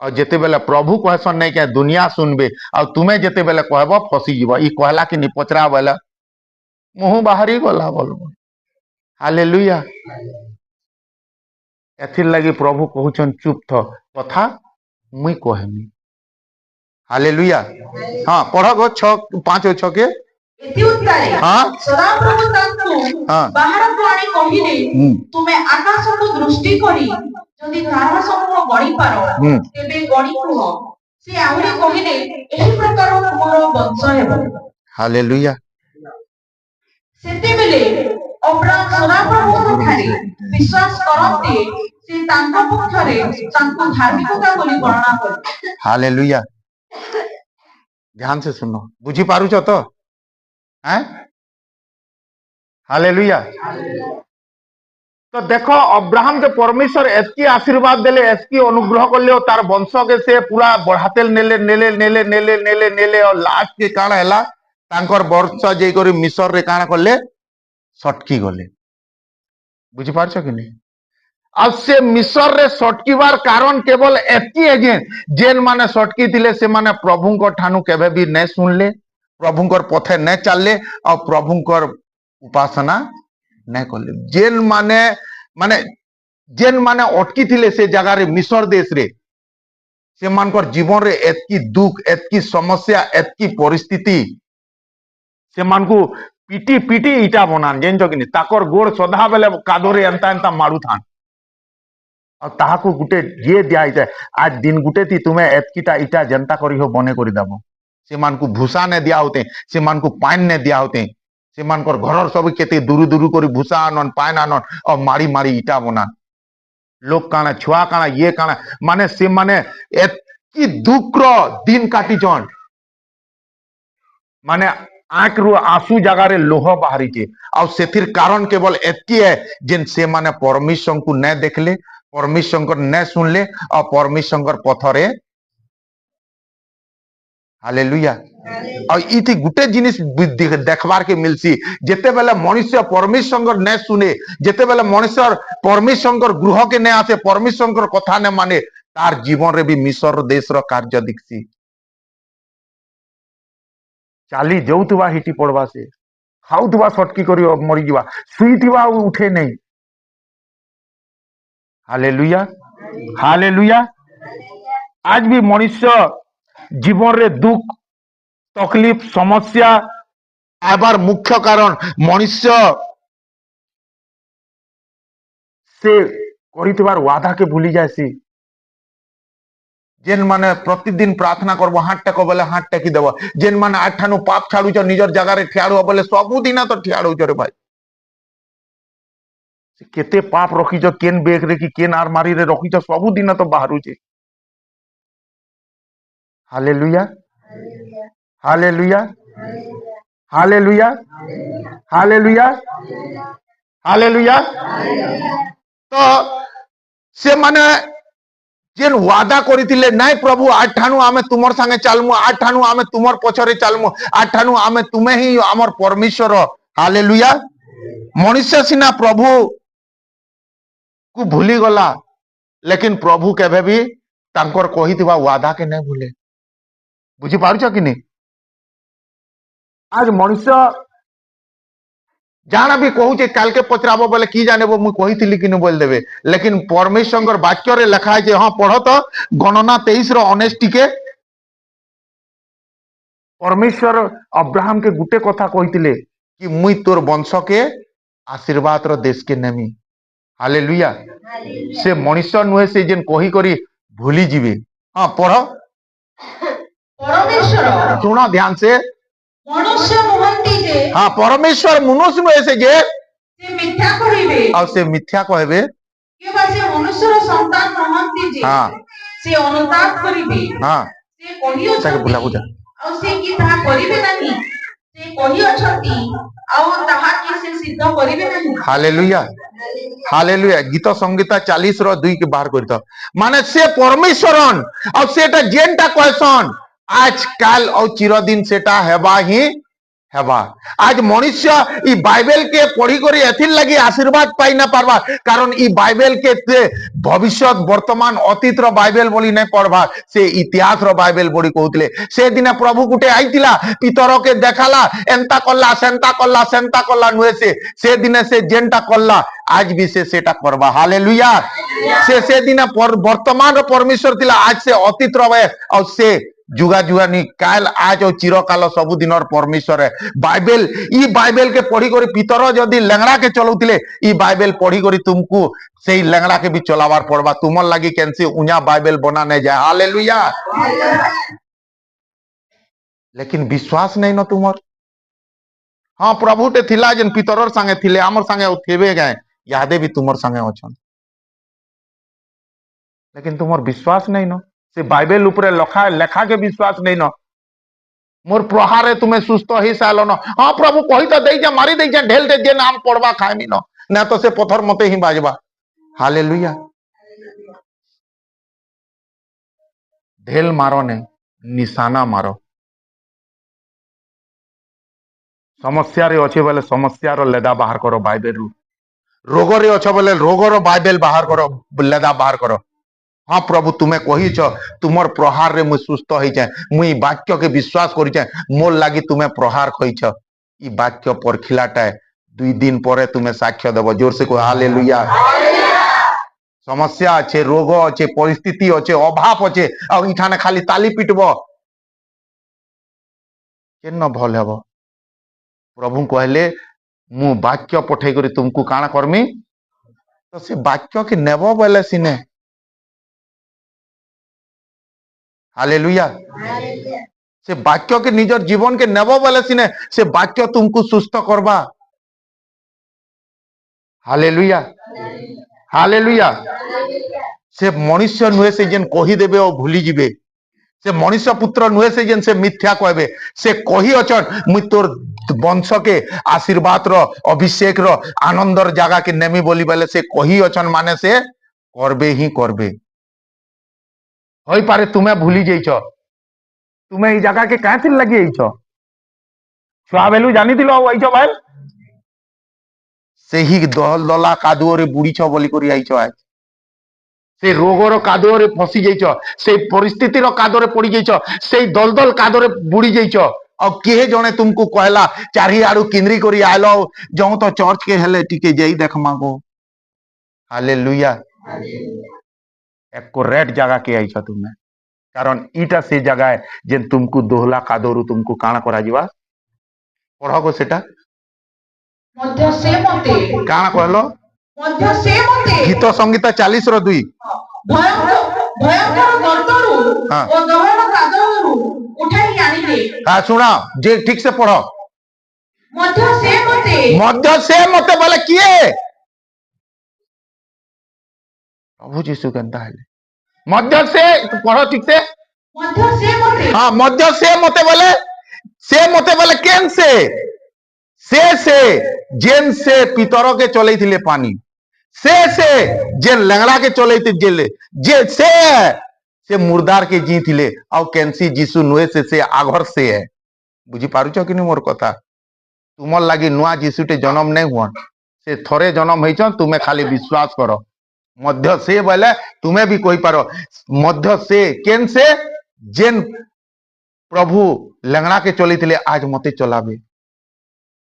और जेते बेले प्रभु कहसन नहीं क्या दुनिया सुनबे और तुम्हें जेते बेले कहबो फसी जीव ई कहला कि नि पचरा बेले मुंह बाहरी गला बोलबो। हालेलुया। एथिर लगी प्रभु कहउछन चुप थ कथा मुई कहमी। हालेलुया। हाँ पढ़ो गो 5 और 6 के ଏଥି ଉତ୍ତାରେ हाँ ସଦାପ୍ରଭୁ ତାଙ୍କୁ ହଁ। ବାହାରକୁ ଆଣି କହିଲେ ତୁମେ ଆକାଶକୁ ଦୃଷ୍ଟି କରି ଯଦି ତାରା ସମୂହ ଗଣିପାର ତେବେ ଗଣି କୁହ ସେ ଆହୁରି କହିଲେ ଏହି ପ୍ରକାର ତୁମର ବଂଶ ହେବ। हालेलुया। ସେତେବେଳେ ଅବ୍ରାମ ସଦାପ୍ରଭୁଙ୍କଠାରେ ବିଶ୍ୱାସ କରନ୍ତେ ସେ ତାଙ୍କ ପକ୍ଷରେ ତାଙ୍କୁ ଧାର୍ମିକତା ବୋଲି ଗଣନା କଲେ। हालेलुया। ध्यान से सुनो बुझी पारुछ तो हैं। हालेलुया। तो देखो अब्राहम के परमेश्वर एतकी आशीर्वाद देले एतकी अनुग्रह करले और तार वंश के से पूरा बढ़ाते नेले नेले नेले नेले नेले नेले और लास्ट के काना हैला तांकर वर्ष जे करी मिस्र रे काना करले सटकी गले। बुझी पारछ कि नहीं। अब से मिस्र रे सटकीबार कारण केवल एतकी है जेन माने सटकी थिले से माने प्रभुंकर ठानु केबे भी नै सुनले प्रभुंकर पथे नै चलले और प्रभुंकर उपासना नै करले। जेन माने अटकी थिले से जगह रे मिस्र देश रे से मानकर जीवन रे एतकी दुख एतकी समस्या एतकी परिस्थिति से मानकु पिटी पिटी इटा बनान जेन कि ताकर गोड़ सदा बेले कादोरे एंता एंता मारू थान और ताहाकु गुटे ये दिया जाए आज दिन गुटे थी तुम्हें एतकीटा इटा जनता करी हो बने करी दबो से मानकु भूसा ने दिया होते से मानकु पाइन ने दिया होते से मानकर घरर सब केते दूर दूर करी भूसा आनन पाइन आनन और मारी मारी इटा बनान लोग काना छुआ काना ये काना माने से माने एतकी दुख रो दिन काटी जन माने आंख रु आंसू जगह रे लोह बाहरी छे और सेथिर कारण केवल एतकी है जेन से माने परमेश्वर को न देखले परमेश्वर ने सुनले और परमेश्वर पथरे। हालेलुया। और इति गुटे जिनिस देखबार के मिलसी जेते बेले मनुष्य परमेश्वर ने सुने जेते बेले मनुष्य परमेश्वर गृह के ने आसे परमेश्वर कथा ने माने तार जीवन रे भी मिस्र देश रो कार्य दिखसी चाली जाउथबा हिटी पड़वा से खाउथबा सटकी करी मरी जीवा सुईथबा उठे नहीं। हालेलुया। हालेलुया। आज भी मनुष्य जीवन रे दुख तकलीफ समस्या आबार मुख्य कारण मनुष्य से करितबार वादा के भूली जायसी जेन माने प्रतिदिन प्रार्थना करबो हाथ टेको बोले हाथ टेकी देबो जेन माने आठानु पाप छाड़ुछ निजर जगह रे ठियाड़ो बोले सबुदिन तो ठियाड़ो रे भाई केते पाप रखीच केन बेग रे कि केन आरमारी रे रखीच सबुदिन तो बाहरुचे। Hallelujah. Hallelujah. Hallelujah. Hallelujah. Hallelujah. तो से माने जेन वादा करिथिले नाइ प्रभु आठानु आमे तुमर संगे चालमु आठानु आमे तुमर पछरे चालमु आठानु आमे तुमे ही हमर परमेश्वर। हालेलुया। मनुष्य सिना प्रभु को भूली गला लेकिन प्रभु केबे भी तांकर कहिथिबा वादा के नै भूले। बुझी पारुछ कि नहीं। आज मनुष्य जाना भी कहूचे काल के पचराबो बोले की जानेबो मुई कहिथिली कि बोल देबे लेकिन परमेश्वर वाक्य रे लिखा है जे हां पढ़ो तो गणना 23 रो ऑनेस्टी के परमेश्वर अब्राहम के गुटे कथा कहिथिले कि मुई तोर वंश के आशीर्वाद रो देश के नेमी हालेलुया से मनुष्य नुहे से जेन कही करी भूली जीवे हाँ पढ़ो परमेश्वर सुनो ध्यान से मनुष्य नुहंती जे हाँ परमेश्वर मनुष्य नुहे से जे से मिथ्या कहिबे और से मिथ्या कहबे केबा से मनुष्यर संतान नुहंती जे हाँ से अनुताप करिबे हाँ से कहियो ताके बुला बुझा ଆଉ ସେ କି ତାହା କରିବେ ନାହିଁ ସେ କହିଅଛନ୍ତି ଆଉ ତାହା କି ସେ ସିଦ୍ଧ କରିବେ ନାହିଁ हालेलुया हालेलुया गीत संगीता 40 रो 2 के बाहर करतो माने से परमेश्वरन और सेटा जेनटा कहसन आज काल और चिरदिन सेटा हेबा ही हेबा आज मनुष्य ई बाइबल के पढ़ी करी एथिर लगी आशीर्वाद पाई ना पारबा कारण ई बाइबल के भविष्य वर्तमान अतीत रो बाइबल बोली नहीं पढ़बा से इतिहास रो बाइबल बोली कहउतले से दिन प्रभु गुटे आइतिला पितर के देखाला एंता कल्ला कल्ला नुहे से दिन से जेनटा कल्ला आज भी से सेटा करबा हालेलुया से दिन वर्तमान रो परमेश्वर तिला आज से अतीत रो और से जुगा जुगा नहीं काल आज और चिरकाल सबु दिन परमेश्वर है बाइबल ई बाइबल के पढ़ी करी पितर जदि लेंगड़ा के चलौतिले ई बाइबल पढ़ी करी तुमको से लेंगड़ा के भी चलावार पड़बा तुमर लगी कैंसी उन्या बाइबल बना नहीं जाए हालेलुया लेकिन विश्वास नहीं न तुमर हाँ प्रभु टे थिला जन पितरर संगे थिले आमर संगे थेबे गए यादे भी तुमर संगे अछन लेकिन तुमर विश्वास नहीं न से बाइबल ऊपर लेखा के विश्वास नहीं न मोर प्रहारे तुम्हें सुस्त ही साल न हाँ प्रभु कही तो दे जा मारी दे जा ढेल दे जे नाम पढ़वा खाएमी न ना तो से पत्थर मते ही बाजबा हालेलुया ढेल मारो ने निशाना मारो समस्या रे अच्छे बोले समस्या रो लेदा बाहर करो बाइबल रु रोग रे अच्छे बोले रोग रो बाइबल बाहर करो लेदा बाहर करो हाँ प्रभु तुम्हें कही तुमर प्रहार रे मुई सुस्थ हो जाए मुई वाक्य के विश्वास करी मोर लगी तुम्हें प्रहार कही वाक्य परखिलाटा 2 दिन पर तुम्हें साक्ष्य देव जोर से कह हालेलुया समस्या अच्छे रोग अच्छे परिस्थिति अच्छे अभाव अच्छे और इठाने खाली ताली पिटब केन भल हेब प्रभु कहले मु वाक्य पठे करी तुमको काना करमी तो से वाक्य के नेब बोले सिने हालेलुया से वाक्य के निजर जीवन के नेब बोले सिने से वाक्य तुमको सुस्थ करबा हालेलुया हालेलुया से मनुष्य नुहे से जेन कही देबे और भूली जीवे से मनुष्य पुत्र नुहे से जेन से मिथ्या कहबे से कही अचन मुई तोर वंश के आशीर्वाद रो अभिषेक रो आनंदर जगह के नेमी बोली बोले से कही अचन माने से करबे ही करबे होई पारे तुम्हें भूली जाइछ तुम्हें ई जगह के काहे लगी आइछ छुआ बेलू जानी दिलो आइछ भाई से ही दला कादुओ रे बुड़ीछ बोली करी आइछ आज से रोगर कादुओ रे फसी जाइछ से परिस्थिति रो कादो रे पड़ी जाइछ से दलदल कादो रे बुड़ी जाइछ और किहे जने तुमको कहला चारि आड़ू किंद्री करी आइलो जो तो चर्च के हेले टिके जाई देखमा गो हालेलुया एक रेड जगह के आइछ तुम्हें कारण इटा से जगह है जेन तुमको दोहला कादोरु तुमको काना करा जीवा पढ़ो गो सेटा मध्य से मते काना कहलो मध्य से मते गीत संगीता 40 रो 2 भयंकर भयंकर गर्तरु हाँ। ओ दोहन कादरु उठाई आनिले हाँ सुना जे ठीक से पढ़ो मध्य से मते बोले किए प्रभु यीशु कहता है मध्य से पढ़ो ठीक से हाँ मध्य से मते बोले केन से जेन से पितरों के चले थिले पानी से जेन लंगड़ा के चले थे जेले जे से मुर्दार के जी थिले और कैंसी जीसु नुए से आघर से है बुझी पारुछ कि नहीं मोर कथा तुमर लगी नुआ जीसुटे जन्म नहीं हुआ से थोड़े जन्म हो तुम्हें खाली विश्वास करो मध्य से बोले तुम्हें भी कोई पारो मध्य से केन से जेन प्रभु लंगड़ा के चली थिले आज मते चलाबे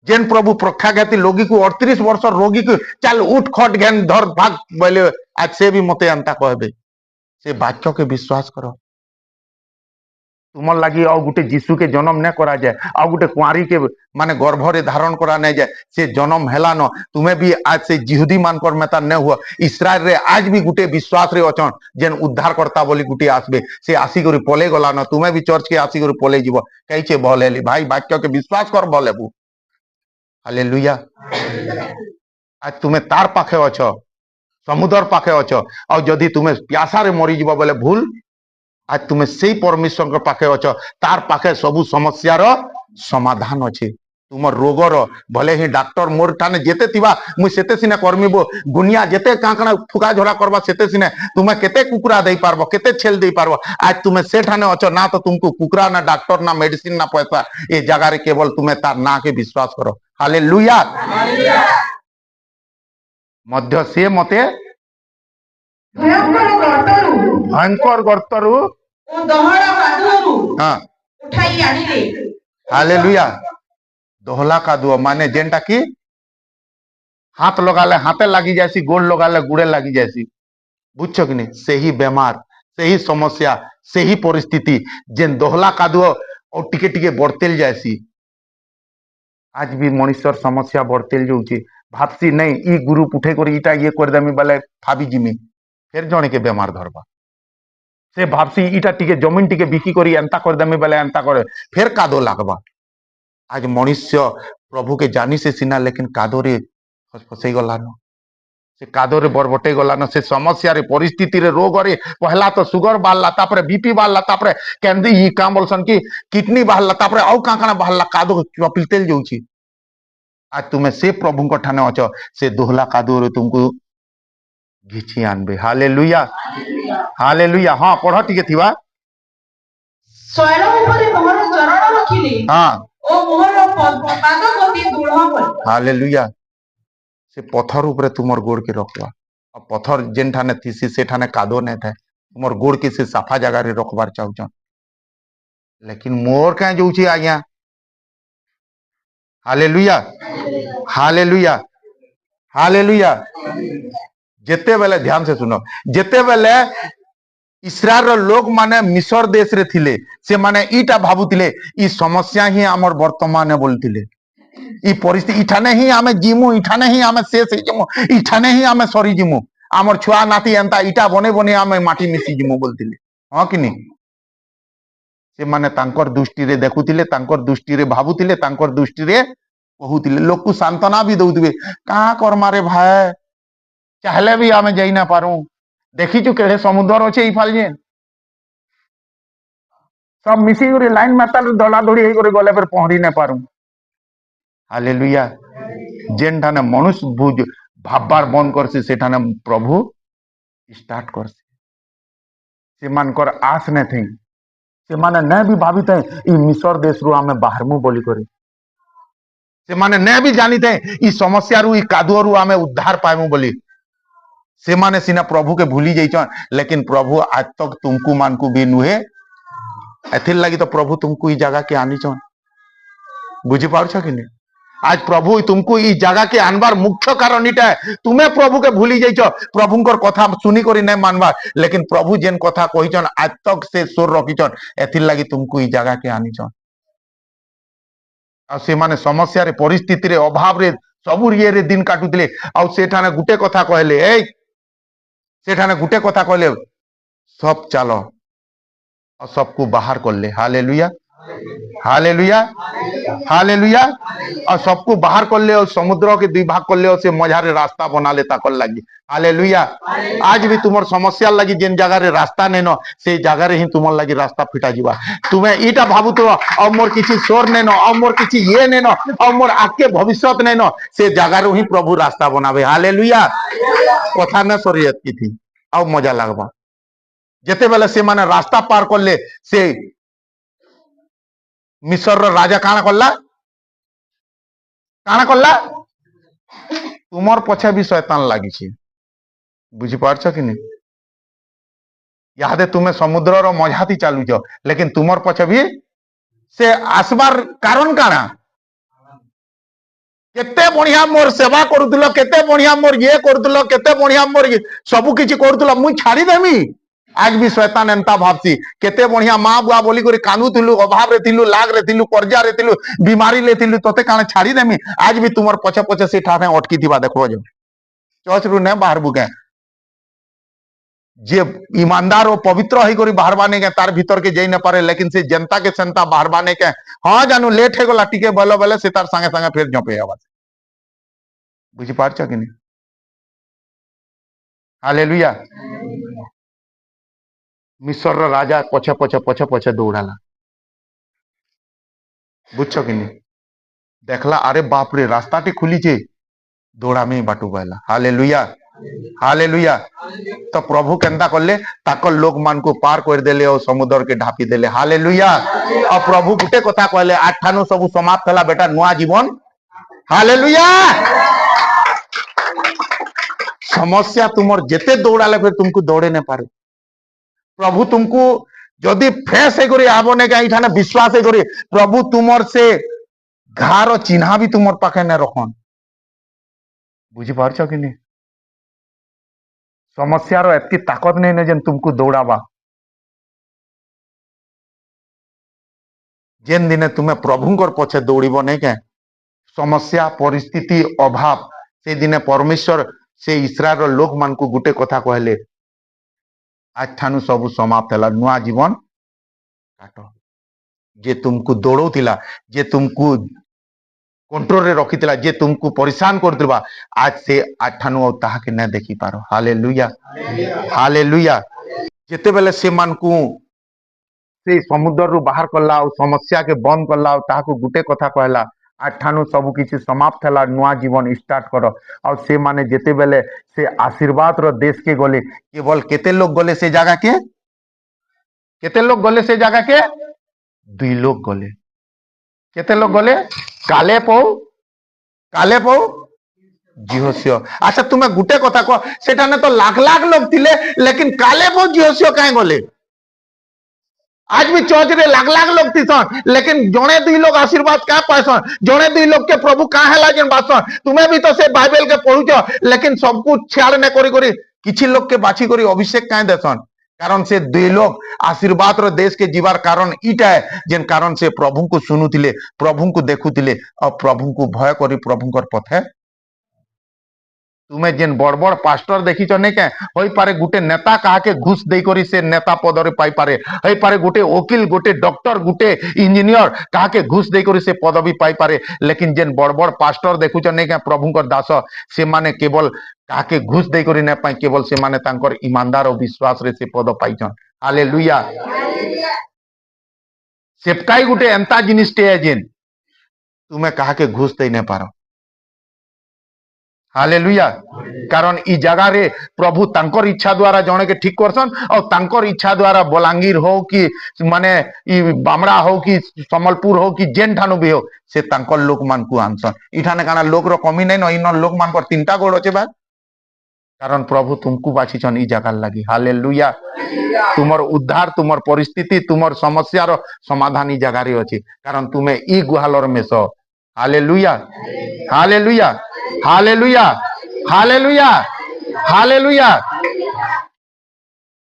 जेन प्रभु प्रख्याति रोगी को 38 वर्ष रोगी को चल उठ खट घेन धर भाग बोले आज से भी मते अंता कहबे से वाक्य के विश्वास करो तुम लगी और गुटे जीशु के जन्म न करा जाए और गुटे कुआरी के माने गर्भरे धारण करा नहीं जाए से जन्म हेला न तुम्हें भी आज से जिहुदी मानकर मेता न हुआ इस्राएल रे आज भी गुटे विश्वास रे अचन जेन उद्धार करता बोली गुटे आसबे से आसी करी पले गला न तुम्हें भी चर्च के आसी करी पले जीव कहीचे भले भाई वाक्य के विश्वास कर भले बु हालेलुया आज तुम्हें तार पाखे अछ समुद्र पाखे अछ और जदि तुम्हें प्यासा रे मरी जीव बोले भूल आज तुम्हें से परमेश्वर के पाखे अछ तार पाखे सबु समस्यार समाधान अच्छे तुम रोगर भले ही डॉक्टर मोर ठाने जेते थिबा मुई सेते सिने करमिबो गुनिया जेते काकणा फुका झोड़ा करबा सेते सिने तुम्हें केते कुकुरा देई पारबो केते छेल देई पारबो आज तुम्हें से ठाने अछ ना तो तुमको कुकुरा ना डॉक्टर ना मेडिसिन ना पैसा ए जगह रे केवल तुम्हें तार ना के विश्वास करो हालेलुया मध्य से मते भयंकर गर्तरु ओ दहड़ा कादुअरु हाँ उठाई आनिले हालेलुया दोहला कादुआ माने जेनटा की हाथ लगाले हाथे लगी जासी गोड़ लगाले गुड़े लगी जासी बुझछ कि नहीं से ही बेमार से ही समस्या से ही परिस्थिति जेन दोहला कादुआ और टिके टिके बढ़तेल जासी आज भी मनुष्यर समस्या बढ़तेल जाउची भाबसी नहीं ई ग्रुप उठे कर इटा ये कर देमी बोले फाबी जिमी फिर जने के बेमार धरबा से भाबसी इटा टिके जमीन टिके बिकी करी एंता कर देमी बोले एंता करे फिर कादो लागबा आज मनुष्य प्रभु के जानी से सिना लेकिन कादो रे फसई गलान से कादो रे बरबटे गलान से समस्या रे परिस्थिति रे रोग रे पहला तो सुगर बाहला तापरे बीपी बाहला तापरे केंदी ई काम बोलसन की किडनी बाहला तापरे औ काकणा बाहला कादो चपिलतेल जाउची आज तुम्हें से प्रभु को ठाने अच से दोहला कादो रे तुमको घिची आनबे हालेलुया हालेलुया हाँ पढ़ टिके थिबा शैल ऊपर मोहर चरण रखिले हाँ ओ मोहर पाद गति दूल्हा पर हालेलुया से पत्थर ऊपर तुमर गोड़ के रखवा और पत्थर जेन ठाने थीसी से ठाने कादो नहीं था तुमर गोड़ के से साफा जगह रे रखबार चाहूछन लेकिन मोर क्या जाउची आज्ञा हालेलुया हालेलुया हालेलुया जेते बेले ध्यान से सुनो जेते बेले इस्राएल रो लोग माने मिस्र देश रे थिले से माने इटा भाबुतिले ई समस्या ही हमर वर्तमान बोलतिले ई परिस्थिति इठाने ही आमे जिमु इठाने ही आमे शेष जिमु इठाने ही आमे सरी जिमु हमर छुआ नाती एंता इटा बने बने आमे माटी मिसी जिमु बोलतिले हां कि नहीं से माने तांकर दृष्टि रे देखुतिले तांकर दृष्टि रे भाबुतिले तांकर दृष्टि रे कहूतिले लोग को सांत्वना भी दउतबे का कर मारे भाई चाहले भी आमे जाई ना पारू देखी चु केड़े समुद्र अच्छे इफाल जे सब मिसी करे लाइन माताल दौड़ा दौड़ी हे करे गले पर पहरी ना पारू हालेलुया जेन ठाने मनुष्य बुझ भाबबार बंद करसी से ठाने प्रभु स्टार्ट करसी से मानकर आस ने थी से माने न भी भावित है ई मिस्र देश रु आमे बाहरमु बोली करे से माने न भी जानिते हैं ई समस्या रु ई कादुआ रु आमे उद्धार पाएमु बोली से माने सिना प्रभु के भूली जाइछन लेकिन प्रभु आज तक तुमको मान को भी नुहे एथिर लगी तो प्रभु तुमको ई जगह के आनीछन बुझी पारछ कि नहीं आज प्रभु तुमको ई जगह के आनबार मुख्य कारण इटा है तुम्हें प्रभु के भूली जाइछ प्रभुंकर कथा सुनी करी नहीं मानबार लेकिन प्रभु जेन कथा कहिछन आज तक से सोर रखिछन एथिर लगी तुमको ई जगह के आनीछन आ से माने समस्या रे परिस्थिति रे अभाव रे सबु रे रे दिन काटुतिले आ सेठाने गुटे कथा कहले ए सेठाने गुटे कथा कहले सब चलो और सबको बाहर कर ले हालेलुया हालेलुया हालेलुया और सबको बाहर कर ले और समुद्र के दुई भाग कर ले और से मझारे रास्ता बना लेता कर लगी हालेलुया आज भी तुमर समस्या लगी जेन जगह रे रास्ता नहीं न से जगह रे ही तुमर लगी रास्ता फिटा जीवा तुम्हें इटा भाबु तो और मोर किसी सोर नहीं न और मोर किसी ये नहीं न और मोर आगे भविष्य नहीं न से जगह रे ही प्रभु रास्ता बनावे हालेलुया कथा न सरियत की थी और मजा लगवा जेते बेले से माने रास्ता पार कर ले से मिस्र राजा काना कला तुमर पछे भी शैतान लगी बुझी पारछ कि नहीं यादे तुम्हें समुद्र रो मझाती चालुछ लेकिन तुमर पछे भी से आसबार कारण काना केते बढ़िया मोर सेवा करुथलो केते बढ़िया मोर ये करुथलो केते बढ़िया मोर सबु किछि करुथलो मुई छाड़ी देमी आज भी शैतान एंता भाबसी केते बढ़िया माँ बुआ बोली करी कांदुथिलु अभाव रे थिलु लाग रे थिलु कर्जा रे थिलु बीमारी ले थिलु तोते काने छाड़ी देमी आज भी तुमर पछे पछे से ठाठे अटकी थिबा देखबो जो चर्च रु ने बाहर बुके जे ईमानदार और पवित्र होई करी बाहर बाने के तार भीतर के जई न पारे लेकिन से जनता के संता बाहर बाने के हां जानू लेट हे गला टिके बलो बले से तार संगे संगे फिर जपे आवा बुझी पारछ कि नहीं हालेलुया मिस्र रो राजा पछे पछे पछे पछे दौड़ाला बुझछ कि नहीं देखला अरे बाप रे रास्ता टी खुली छे दौड़ा में बाटू बाला हालेलुया हालेलुया तो प्रभु केंदा करले ताकर लोक मान को पार कर देले और समुद्र के ढापी देले हालेलुया और प्रभु गुटे कथा कहले आठानु सब समाप्त हला बेटा नुआ जीवन हालेलुया समस्या तुमर जेते दौड़ाले फिर तुमको दौड़े न पारे प्रभु तुमको जदि फ्रेश है करी आबने का इठाने विश्वास है करी प्रभु तुमर से घार चिन्हा भी तुमर पाखे न रखन बुझी पारछ कि नहीं समस्या रो एतकी ताकत नहीं ने जेन तुमको दौड़ाबा जेन दिने तुम्हें प्रभुंकर पछे दौड़िब नहीं के समस्या परिस्थिति अभाव से दिने परमेश्वर से इस्राएल लोक मान को गुटे कथा कहले आज ठानु सब समाप्त हला नुआ जीवन काट जे तुमको दौड़ौतिला जे तुमको कंट्रोल रे रखितिला जे तुमको परेशान करतिबा आज से आठानु और ताहा के न देखि पारो हालेलुया हालेलुया जेते बेले से मान को से समुद्र रु बाहर करला और समस्या के बंद करला और ताहा को गुटे कथा कहला आठानु सब किछि समाप्त हला नुआ जीवन स्टार्ट करो और से माने जेते बेले से आशीर्वाद रो देश के गले केवल केते लोग गले से जगह के केते लोग गले से जगह के दुई लोग गले केते लोग गले काले पौ जिहोसियो अच्छा तुम्हें गुटे कथा कह सेटा ने तो लाख लाख लोग थिले लेकिन काले पौ जिहोसियो काहे गले आज भी चर्च रे लाख लाख लोग थिसन लेकिन जणे दुई लोग आशीर्वाद का पासन जणे दुई लोग के प्रभु काहे हला जन बासन तुम्हें भी तो से बाइबल के पढुछो लेकिन सब कुछ छाड़ ने करी करी किछि लोग के बाछी करी अभिषेक काहे देसन कारण से दुई लोग आशीर्वाद रो देश के जीवार कारण इटा है जेन कारण से प्रभु को सुनुतिले प्रभु को देखुतिले और प्रभु को भय करी प्रभुकर पथे तुम्हें जेन बड़ बड़ पास्टर देखिछ नै के होई पारे गुटे नेता कहा के घुस देई करी से नेता पद रे पाई पारे होई पारे गुटे वकील गुटे डॉक्टर गुटे इंजीनियर कहा के घुस देई करी से पदवी पाई पारे लेकिन जेन बड़ बड़ पास्टर देखुछ नै के प्रभुकर दास से माने केवल कहा के घुस देई करी न पाई केवल से माने तांकर ईमानदार और विश्वास रे से पद पाइछन हालेलुया सेपकाई गुटे एंता जिनिस टे जेन तुम्हें कहा के घुस देई न पारो हालेलुया कारण ई जगह रे प्रभु तांकर इच्छा द्वारा जणे के ठीक करसन और तांकर इच्छा द्वारा बलांगीर हो कि माने ई बामड़ा हो कि समलपुर हो कि जेन ठानु भी हो से तांकर लोक मान को आनसन इठाने काना लोक रो कमी नै न इन लोक मान पर तीनटा गोड़ अछि बा कारण प्रभु तुमको बाछिछन ई जगह लागि हालेलुया तुमर उद्धार तुमर परिस्थिति तुमर समस्या रो समाधान ई जगह रे अछि कारण तुमे ई गुहालर में सो hallelujah hallelujah hallelujah hallelujah hallelujah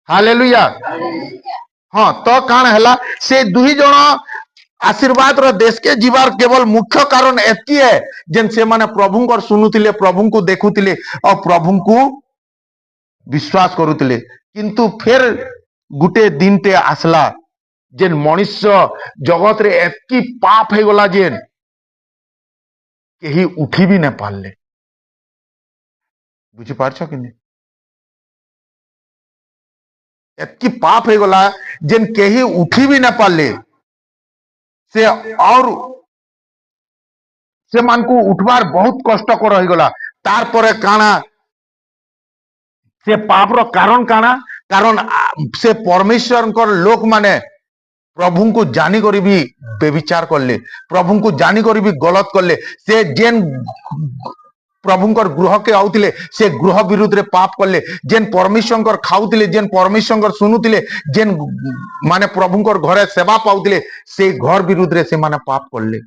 hallelujah हाँ तो कान हला से दुही जण आशीर्वाद रो देश के जीवार केवल मुख्य कारण एतकी है जेन से माने प्रभु को सुनुतिले प्रभु को देखुतिले और प्रभु को विश्वास करुतिले किंतु फिर गुटे दिन टे आसला जेन मनुष्य जगत रे एतकी पाप हे गला जेन केही उठी भी न पारले बुझी पारछ कि नहीं एतकी पाप हे गला जेन केही उठी भी न पारले से और से मान को उठवार बहुत कष्टकर हो गला तार परे काना से पाप रो कारण काना कारण से परमेश्वर को लोक माने प्रभु को जानी करी भी बेविचार करले प्रभु को जानी करी भी गलत करले से जेन प्रभुंकर गृह के आउतिले से गृह विरुद्ध रे पाप करले जेन परमेश्वर खाउतिले जेन परमेश्वर सुनुतिले जेन माने प्रभुंकर घरे सेवा पाउतिले से घर विरुद्ध रे से माने पाप करले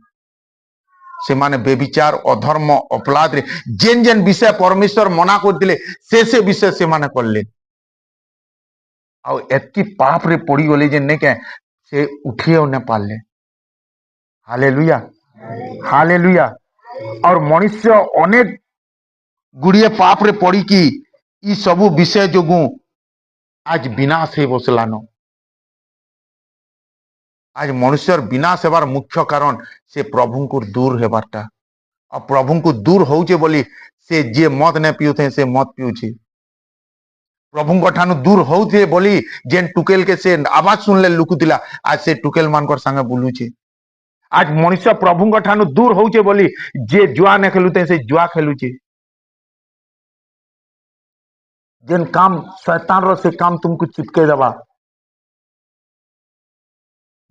से माने बेविचार अधर्म अपराध रे जेन जेन विषय परमेश्वर मना करथिले से विषय से माने करले आ एतकी पाप रे पड़ी गले जे ने के से उठिए न पाले हालेलुया हालेलुया और मनुष्य अनेक गुड़िए पाप रे पड़ी कि ई सबु विषय जोगु आज विनाश हे बसलानो आज मनुष्यर विनाश हेबार मुख्य कारण से प्रभु को दूर हेबारटा और प्रभु को दूर होउचे बोली से जे मद ने पिउथे से मद पिउची प्रभु को ठानु दूर होउथे बोली जेन टुकेल के से आवाज सुनले लुकुतिला आज से टुकेल मानकर संगे बुलुची आज मनुष्य प्रभु को ठानु दूर होउचे बोली जे जुआ ने खेलुते से जुआ खेलुची जेन काम शैतान रो से काम तुमको चिपके दबा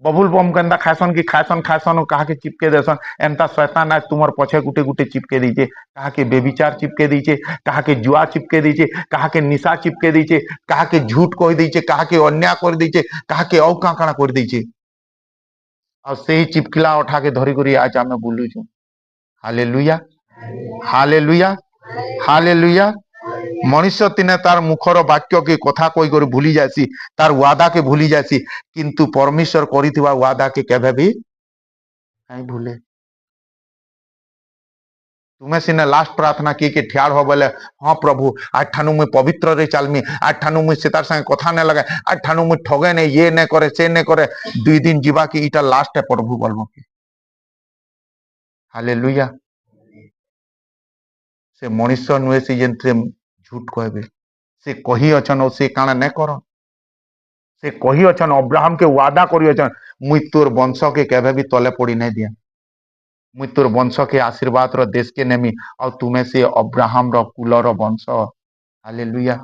बबुल बम गंदा खासन की खासन खासन कहा के चिपके देसन एंता शैतान आज तुमर पछे गुटे गुटे चिपके दीचे कहा के बेविचार चिपके दीचे कहा के जुआ चिपके दीचे कहा के निशा चिपके दीचे कहा के झूठ कह दीचे कहा के अन्याय कर दीचे कहा के औ काଣା कर दीचे और से ही चिपकिला उठा के धरी करी आज आमे बुलुछु हालेलुया हालेलुया हालेलुया मनुष्य तिने तार मुखर वाक्य के कथा कोई कर भूली जासी तार वादा के भूली जासी किंतु परमेश्वर करिथिबा वादा के केबे भी नहीं भूले तुम्हें सिने लास्ट प्रार्थना की के ठियार हो बोले हाँ प्रभु आज ठानु मुई पवित्र रे चालमी आज ठानु मुई सेतार संगे कथा ने लगे आज ठानु मुई ठगे ने ये ने करे से ने करे 2 दिन जीवा की इटा लास्ट है प्रभु बोलबो के हालेलुया से मनुष्य नुए से जेंते झूठ कहबे से कही अछन और से काना ने करन से कही अछन अब्राहम के वादा करी अछन मुई तोर वंश के केबे भी तले पड़ी नहीं दिया मुई तोर वंश के आशीर्वाद रो देश के नेमी और तुम्हें से अब्राहम रो कुल रो वंश हालेलुया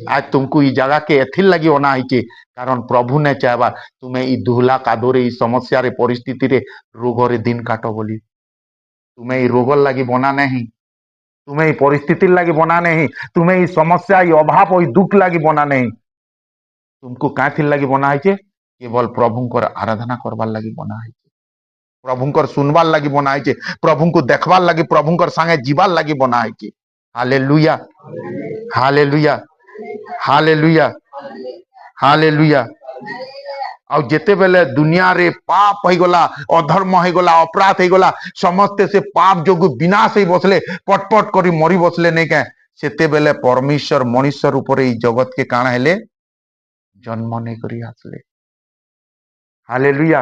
आज तुमको ई जगह के एथिल लगी होना है के कारण प्रभु ने चाहबा तुम्हें ई दुहला कादोरे ई समस्या रे परिस्थिति रे रोग रे दिन काटो बोली तुम्हें ई रोग लगी बना नहीं तुम्हें परिस्थिति लगी बना नहीं तुम्हें ई समस्या ई अभाव और दुख लगी बना नहीं तुमको क्या लगी बना है केवल प्रभु को आराधना करवार लगी बना है प्रभु को सुनवार लगी बना है प्रभु को देखवार लगी प्रभु को संगे जीवार लगी बना है हालेलुया हालेलुया हालेलुया हालेलुया और जेते बेले दुनिया रे पाप हो गला अधर्म हो गला अपराध हो गला समस्ते से पाप जोगु विनाश ही बसले पटपट करी मरी बसले नहीं के सेते बेले परमेश्वर मनुष्य ऊपर ई जगत के काना हेले जन्म नहीं करी आसले हालेलुया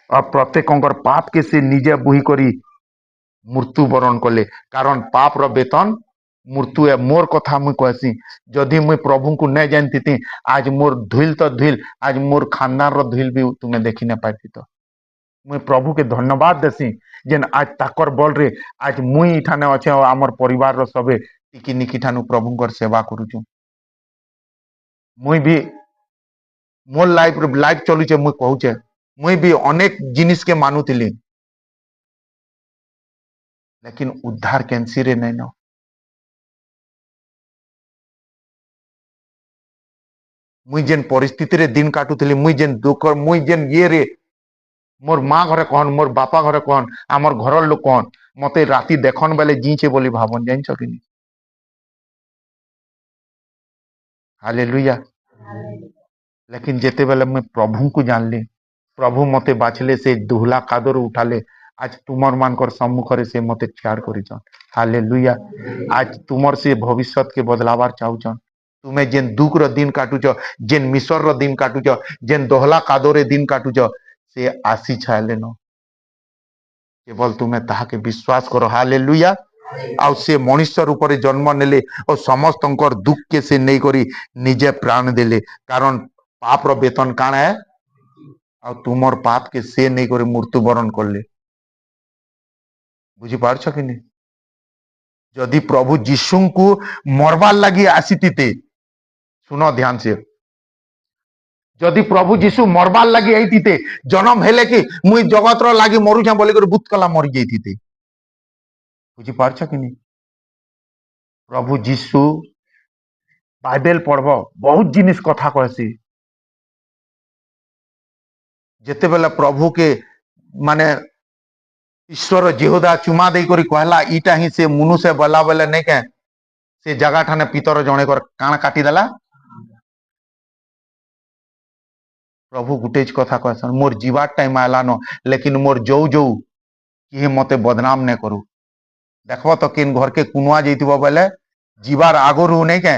और प्रत्येक पाप के से निजे बुही करी मृत्यु वरण कले कारण पाप रो वेतन मृत्यु है मोर कथा मुई कहसी जदि मुई प्रभु को नहीं जानती थी आज मोर धुल तो धुल आज मोर खानदान रो धुल भी तुम्हें देखी नहीं पाती तो मुई प्रभु के धन्यवाद देसी जेन आज ताकर बल रे आज मुई इठाने अच्छे और आमर परिवार रो सबे टिकी निकी ठानु प्रभु कर सेवा करूछु मुई भी मोर लाइफ चलुचे मुई कहूचे मुई भी अनेक जिनिस के मानुतिली लेकिन उद्धार कैंसी रे नहीं न मुई जेन परिस्थिति रे दिन काटुली मुई जेन दुख मुई जेन ये रे मोर माँ घरे कहन मोर बापा घरे कहन आमर घर लोक कहन मते राति देखन बेले जीचे बोली भावन जान कि हालेलुया लेकिन जेते बेले मैं प्रभु को जानली प्रभु मते बाछले से दुहला कादर उठाले आज तुमर मानकर सम्मुख से मते छाड़ करिछन हालेलुया आज तुमर से भविष्य के बदलावार चाहुछन तुम्हें जेन दुख रो दिन काटुच जेन मिसर रो दिन काटुच जेन दोहला कादोरे दिन काटुच से आसी छाले न केवल तुम्हें ताहा के विश्वास करो हालेलुया आउ से मनुष्य रूप रे जन्म नेले और समस्त दुख के से नहीं करी निजे प्राण देले कारण पाप रो वेतन काण है और तुमर पाप के से नहीं करी मृत्यु वरण करले बुझी पारछ कि नहीं जदि प्रभु जीशु को मरबार लगी आसीते सुनो ध्यान से जदि प्रभु जीशु मरबार लगी आईते जन्म हेले कि मुई जगत रो लगी मरुछा बोली कर बुत कला मरी जाइते बुझी पारछ कि नहीं प्रभु जीशु बाइबल पढ़ब बहुत जिनिस कथा कहसी जेते बेला प्रभु के माने ईश्वर जेहुदा चुमा दे करी कहला इटा ही से मुनु से बला बेले नहीं के से जगह ठाने पितर जणे कर कान काटी देला। प्रभु गुटेज कथा कहसन मोर जीवार टाइम आलानो लेकिन मोर जो जो कि मते बदनाम ने करू। देखबो तो किन घर के कुनुआ जइतिबो बेले जीवार आगरु नहीं के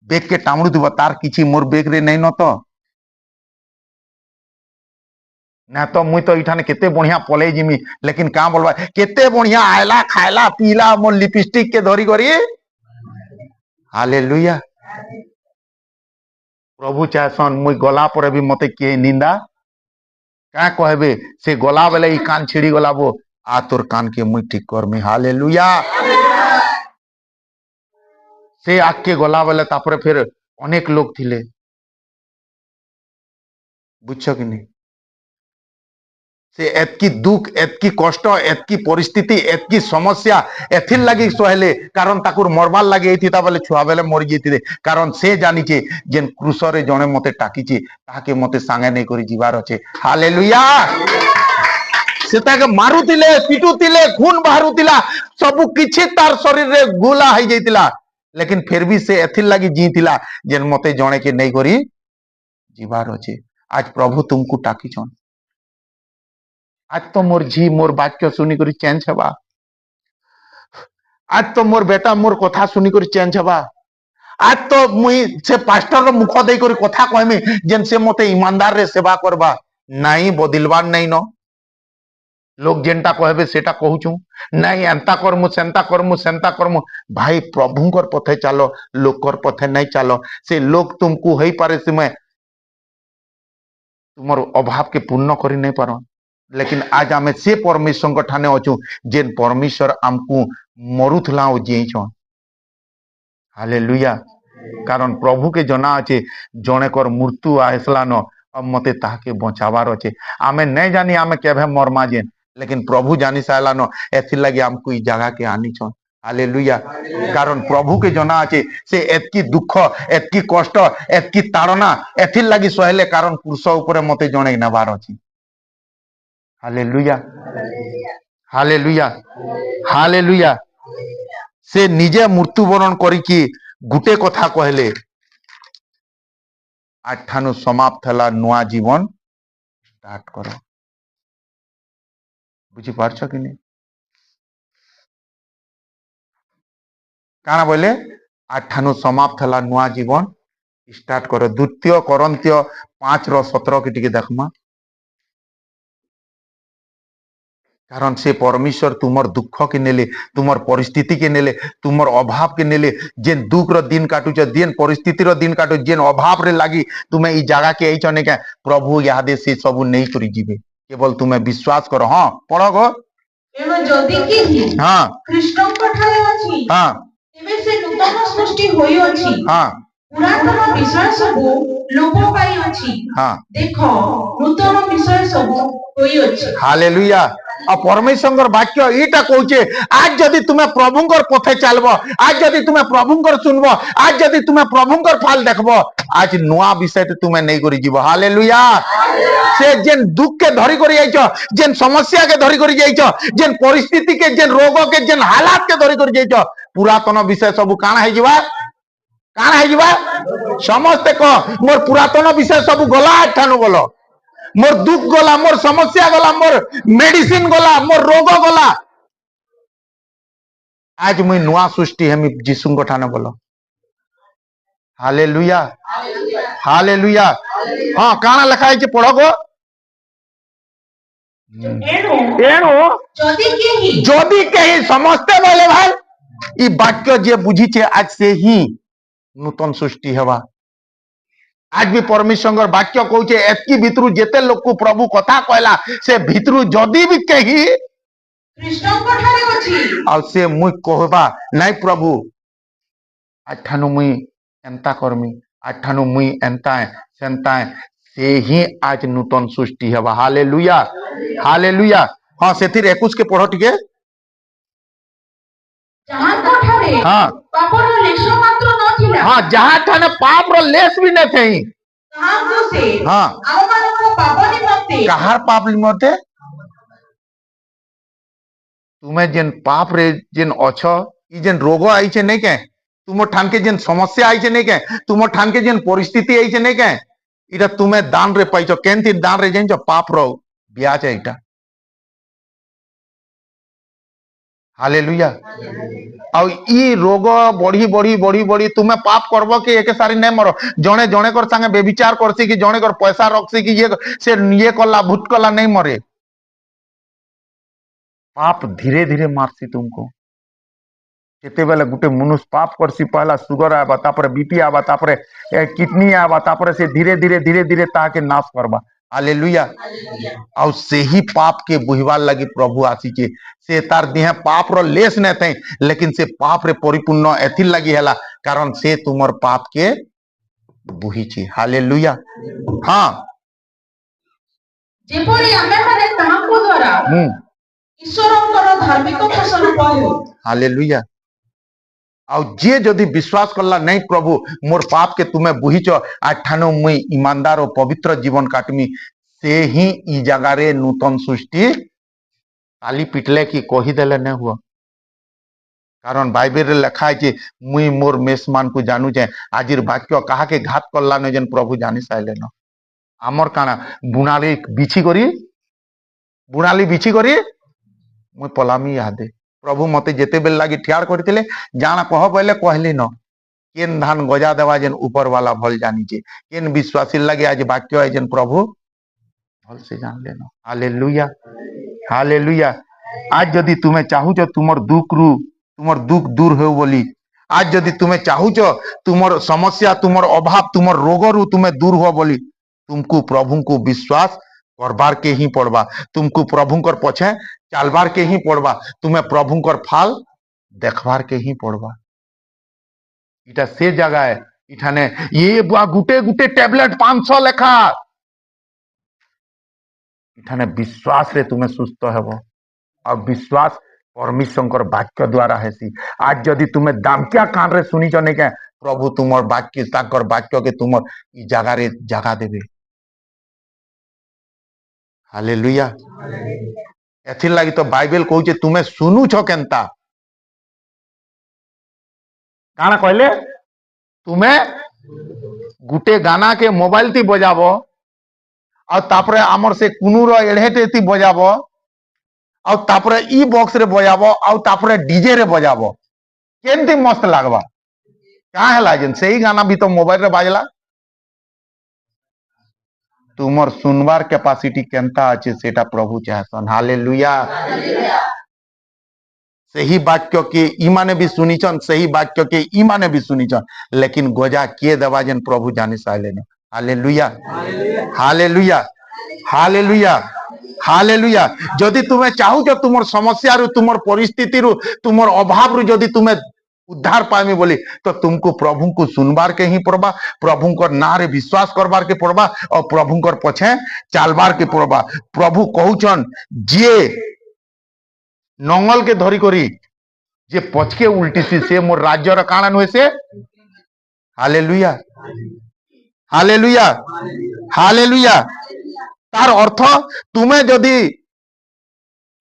बेग के टामड़ू दिबो तार किछि मोर बेग रे नहीं न तो मुई तो इठाने केते बढ़िया पले जिमी लेकिन का बोलबा केते बढ़िया आयला खायला पीला मोर लिपस्टिक के धरी करी। हालेलुया। प्रभु चाहसन मुई गला पर भी मते के निंदा क्या कहबे से गला बेले ई कान छिड़ी गला बो आ तोर कान के मुई ठीक करमी। हालेलुया। से आके गला बेले तापरे फिर अनेक लोग थिले बुझछो कि नहीं से एतकी दुख एतकी कष्ट एतकी परिस्थिति एतकी समस्या एथिर लगी सहले कारण ताकुर मरबार लगे एथिता बेले छुआ बेले मरि जेतिले कारण से जानिचे जेन क्रूसरे जणे मते टाकीचे ताके मते सांगे नै करि जीवार अछि। हालेलुया। सेताके मारुतिले पिटुतिले खून बाहरुतिला सब किछि तार शरीर रे गोला होई जैतिला लेकिन फिर भी से एथिर लगी जीतिला जेन मते जणे के नै करि जीवार अछि। आज प्रभु तुमको टाकी छन आज तो मोर झी मोर वाक्य सुनी करी चेंज हवा आज तो मोर बेटा मोर कथा सुनी करी चेंज हवा आज तो मुई से पास्टर मुख दे करी कथा कहमी जेन से मते ईमानदार रे सेवा करबा नहीं बदलबार नहीं न लोग जेनटा कहबे सेटा कहूछु नहीं एंता करमु सेंता करमु भाई प्रभुंकर पथे चलो लोकर पथे नहीं चलो से लोग तुमको होई पारे से मैं तुमर अभाव के पूर्ण करी नहीं पारो लेकिन आज आमे से परमेश्वर ठाने अछु जेन परमेश्वर आमको मरुथला ओ जेइछन। हालेलुया। कारण प्रभु के जना अच्छे जणे कर मृत्यु आसला न अब मते ताके बचावार अच्छे आमे नहीं जानी आमे केभे मरमा जेन लेकिन प्रभु जानी साला न एथि लगे हमको ई जगह के आनी छन। हालेलुया। कारण प्रभु के जना अच्छे से एतकी दुख एतकी कष्ट एतकी ताड़ना एथि लगी सहले कारण क्रूस ऊपर मते जणे नेबार अछि। हालेलुया। हालेलुया। हालेलुया। से निजे मृत्युवरण करिकी गुटे कथा कहले आठानु समाप्त हला नुआ जीवन स्टार्ट करो। बुझी पारछ कि नहीं काना बोले आठानु समाप्त हला नुआ जीवन स्टार्ट करो। द्वितीय करंत्य 5:17 के टिके देखमा कारण से परमेश्वर तुमर दुख के नेले तुमर परिस्थिति के नेले तुमर अभाव के नेले जेन दुख रो दिन काटुच जेन परिस्थिति रो दिन काटु जेन अभाव रे लागी तुम्हें ई जगह के एइछने के प्रभु यादे से सब नहीं करी जीवे केवल तुम्हें विश्वास करो। हां पढ़ो गो एनो जदि कि हां कृष्ण पठाए अछि हां तेबे से नूतन सृष्टि होई अछि हां पुरातन विषय सब लोप पाई अछि हां देखो नूतन विषय सब होई अछि। हालेलुया। और परमेश्वर वाक्य इटा कहूचे आज जदि तुम्हें प्रभुंकर पथे चलबो आज जदि तुम्हें प्रभुंकर सुनबो आज जदि तुम्हें प्रभुंकर फल देखबो आज नुआ विषय तुम्हें नहीं करी जीवो। हालेलुया। से जेन दुख के धरी करी जाइछो जेन समस्या के धरी करी जाइछो जेन परिस्थिति के जेन रोग के जेन हालात के धरी करी जाइछो पुरातन विषय सब काना है जीवा काना है जीवा समस्त को मोर पुरातन विषय सब गला ठानु बोलो मोर दुख गला मोर समस्या गला मोर मेडिसिन गला मोर रोग गला आज मुई नुआ सृष्टि हेमी जीसु को ठाने बोलो। हालेलुया। हालेलुया। हां काना लिखा है पढ़ो गो एणु जदि कहीं समझते बोले भाई ई वाक्य जे बुझी छे आज से ही नूतन सृष्टि हेबा। आज भी परमेश्वर वाक्य कहूचे एतकी भितरु जेते लोग को प्रभु कथा कहला से भितरु जदि भी कही कृष्ण पठारे अछि आ से मुई कहबा नहीं प्रभु आठानु मुई एंता करमी आठानु मुई एंता सेंता से ही आज नूतन सृष्टि हेबा। हालेलुया। हालेलुया। हां सेथिर 21 के पढ़ो टिके जहां पठारे हां पापर लेश मात्र नथिला हां जहां ठाने पाप रो लेस भी न थई कहां को से हां आम मानको पाप निमते कहार पाप निमते तुम्हें जेन पाप रे जेन अछ ई जेन रोग आई नहीं के तुम ठान के जेन समस्या आई नहीं के तुम ठान के जेन परिस्थिति आई नहीं के इटा तुम्हें दान रे पाइछ केनथि दान रे जानिछ पाप रो ब्याज है इटा हालेलुया आउ ई रोग बढ़ी बढ़ी बढ़ी बढ़ी तुम्हें पाप करबो कि एके सारी नहीं मरो जणे जणे कर संगे बेविचार करसी कि जणे कर पैसा रखसी कि ये कला भूत कला नहीं मरे पाप धीरे धीरे मारसी तुमको केते बेले गुटे मनुष्य पाप करसी पहला सुगर आबा तापरे बीपी आबा तापरे किडनी आबा तापरे से धीरे धीरे ताके नाश करबा हालेलुया आउ से ही पाप के बुहिवार लगी प्रभु आसीचे से तार दिहे पाप रो लेस न थे लेकिन से पाप रे परिपूर्ण एथि लगी हैला कारण से तुमर पाप के बुहिची हालेलुया हाँ जेपरि आमे माने ताहाको द्वारा ईश्वरଙ୍କର धार्मिकता स्वरूप हो हालेलुया आउ जे जदि विश्वास करला नहीं प्रभु मोर पाप के तुम्हें बुहिच आठानो मुई ईमानदार और पवित्र जीवन काटमी से ही ई जगह रे नूतन सृष्टि ताली पिटले की कही देले नहीं हुआ कारण बाइबल रे लिखा है कि मुई मोर मेसमान को जानू जे आजिर वाक्य कहा के घात करला न जेन प्रभु जानी साइले न आमर काना बुणाली बिछी करी मुई पलामी यादे प्रभु मते जेते बेल लागी ठियार करथिले जाना कह पहले कहली न केन धान गजा देवा जेन ऊपर वाला भल जानी छे केन विश्वासी लागे आज वाक्य है जेन प्रभु भल से जान लेनो हालेलुया हालेलुया आज जदि तुम्हें चाहू छ तुमर दुख दूर हो बोली आज जदि तुम्हें चाहू छ तुमर समस्या तुमर अभाव तुमर रोग रु तुम्हें दूर हो बोली तुमको प्रभु को विश्वास करबार के ही पड़बा तुमको प्रभु कर पछे चालबार के ही पड़बा तुम्हें प्रभु कर फाल देखबार के ही पड़बा इटा से जगह है इठाने ये गुटे गुटे टैबलेट 500 लेखा इठाने विश्वास रे तुम्हें सुस्थ हेबो और विश्वास परमेश्वर वाक्य द्वारा हेसी आज जदि तुम्हें दामकिया कान रे सुनी चने के प्रभु तुमर वाक्य ताकर वाक्य के तुमर ई जगह रे जगह देबे हालेलुया एथिर लगी तो बाइबल कहूचे तुम्हें सुनु छ केनता काना कहले तुम्हें गुटे गाना के मोबाइल ती बजाबो और तापरे आमर से कुनुर एढ़ेटे ती बजाबो और तापरे ई बॉक्स रे बजाबो और तापरे डीजे रे बजाबो केनती मस्त लागबा का हैला जेन सही गाना भी तो मोबाइल रे बाजला तुमर सुनवार कैपेसिटी केनता अच्छे सेटा प्रभु चाहसन हालेलुया सही वाक्य के ईमाने भी सुनीचन सही वाक्य के ईमाने भी सुनीचन लेकिन गोजा के दवा जेन प्रभु जाने साले न हालेलुया हालेलुया हालेलुया हालेलुया जदि तुम्हें चाहू जो तुमर समस्या रु तुमर परिस्थिति रु तुमर अभाव रु जदि तुम्हें उद्धार पाएमी बोली तो तुमको प्रभु को सुनबार के ही पड़बा प्रभु को ना रे विश्वास करबार के पड़बा और प्रभु को पछे चालबार के पड़बा प्रभु कहउचन जे नंगल के धरी करी जे पछके उल्टीसी से मोर राज्य रा काना नुहे से हालेलुया हालेलुया हालेलुया तार अर्थ तुम्हें जदि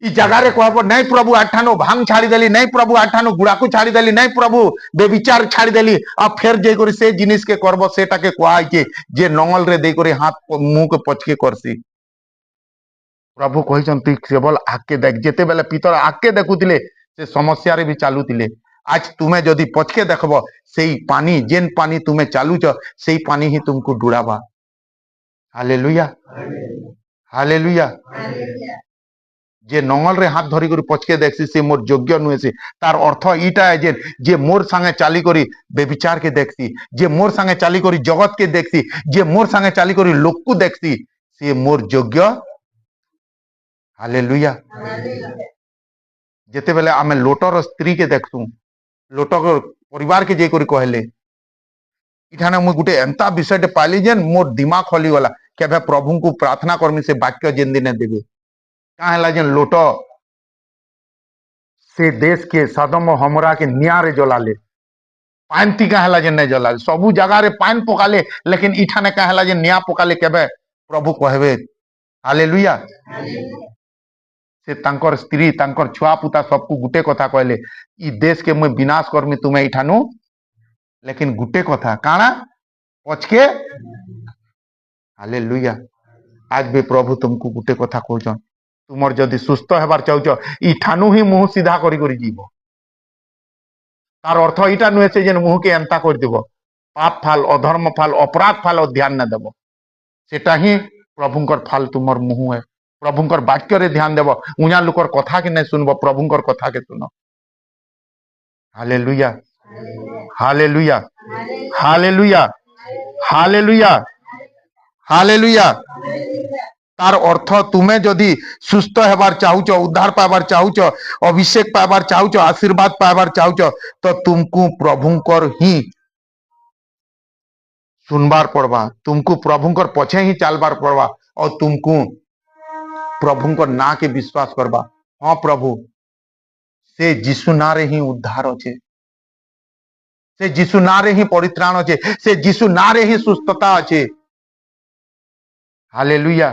ई जगह रे कहब नहीं प्रभु आठानो भांग छाड़ी देली नहीं प्रभु आठानो गुड़ाकू छाड़ी देली नहीं प्रभु बेविचार छाड़ी देली आ फेर जे करी से जिनिस के करब सेटा के कहै के जे नंगल रे दे करी हाथ मुंह के पछके करसी प्रभु कहिसन तू केवल आके देख जेते बेले पितर आके देखुतिले से समस्या रे भी चालुतिले आज तुम्हें जदि पछके देखब सेई पानी जेन पानी तुम्हें चालू छ सेई पानी ही तुमको डुड़ाबा हालेलुया हालेलुया जे नंगल रे हाथ धरी करी पछके देखसी से मोर योग्य नुहे से तार अर्थ इटा है जे मोर संगे चाली करी बेविचार के देखसी जे मोर संगे चाली करी जगत के देखसी जे मोर संगे चाली करी लोक को देखसी से मोर योग्य हालेलुया जेते बेले आमे लोटर स्त्री के देखसु लोटर परिवार के जे करी कहले इठाने मु गुटे एंता विषय पाली जेन मोर दिमाग खोली गला केबे प्रभु को प्रार्थना करमी से वाक्य जेन दिन देबे का जेन लोट से देश के सदम हमरा के नियारे जलाले पान ती का जेन नहीं जलाले सबू जगह रे पान पकाले लेकिन इठाने का जेन निया पकाले केबे प्रभु कहबे हालेलुया से तांकर स्त्री तांकर छुआ पुता सबको गुटे कथा कहले ई देश के मुझे विनाश करमी तुम्हें इठानु लेकिन गुटे कथा काना पचके हालेलुया आज भी प्रभु तुमको गुटे कथा कहछन तुमर जदि सुस्थ हेबार चाहूच इठानु ही मुह सीधा करी करी जीव तार अर्थ इटा नुहे से जेन मुह के एंता कर देव पाप फाल अधर्म फाल अपराध फाल ध्यान न देव सेटा ही प्रभुंकर फाल तुमर मुह है प्रभुंकर वाक्य रे ध्यान देव उना लोकर कथा के नहीं सुनब प्रभुंकर कथा के सुन hallelujah hallelujah hallelujah hallelujah hallelujah तार अर्थ तुम्हें जदि सुस्थ हेबार चाहूच उद्धार पाइबार चाहूच अभिषेक पाइबार चाहूच आशीर्वाद पाइबार चाहूच तो तुमको प्रभुंकर ही सुनबार पड़वा तुमको प्रभुंकर पछे ही चलबार पड़वा और तुमको प्रभुंकर ना के विश्वास करवा हाँ प्रभु से जीशु नारे ही उद्धार अच्छे से जीशु नारे ही परित्राण अच्छे से जीशु नारे ही सुस्थता अच्छे हालेलुया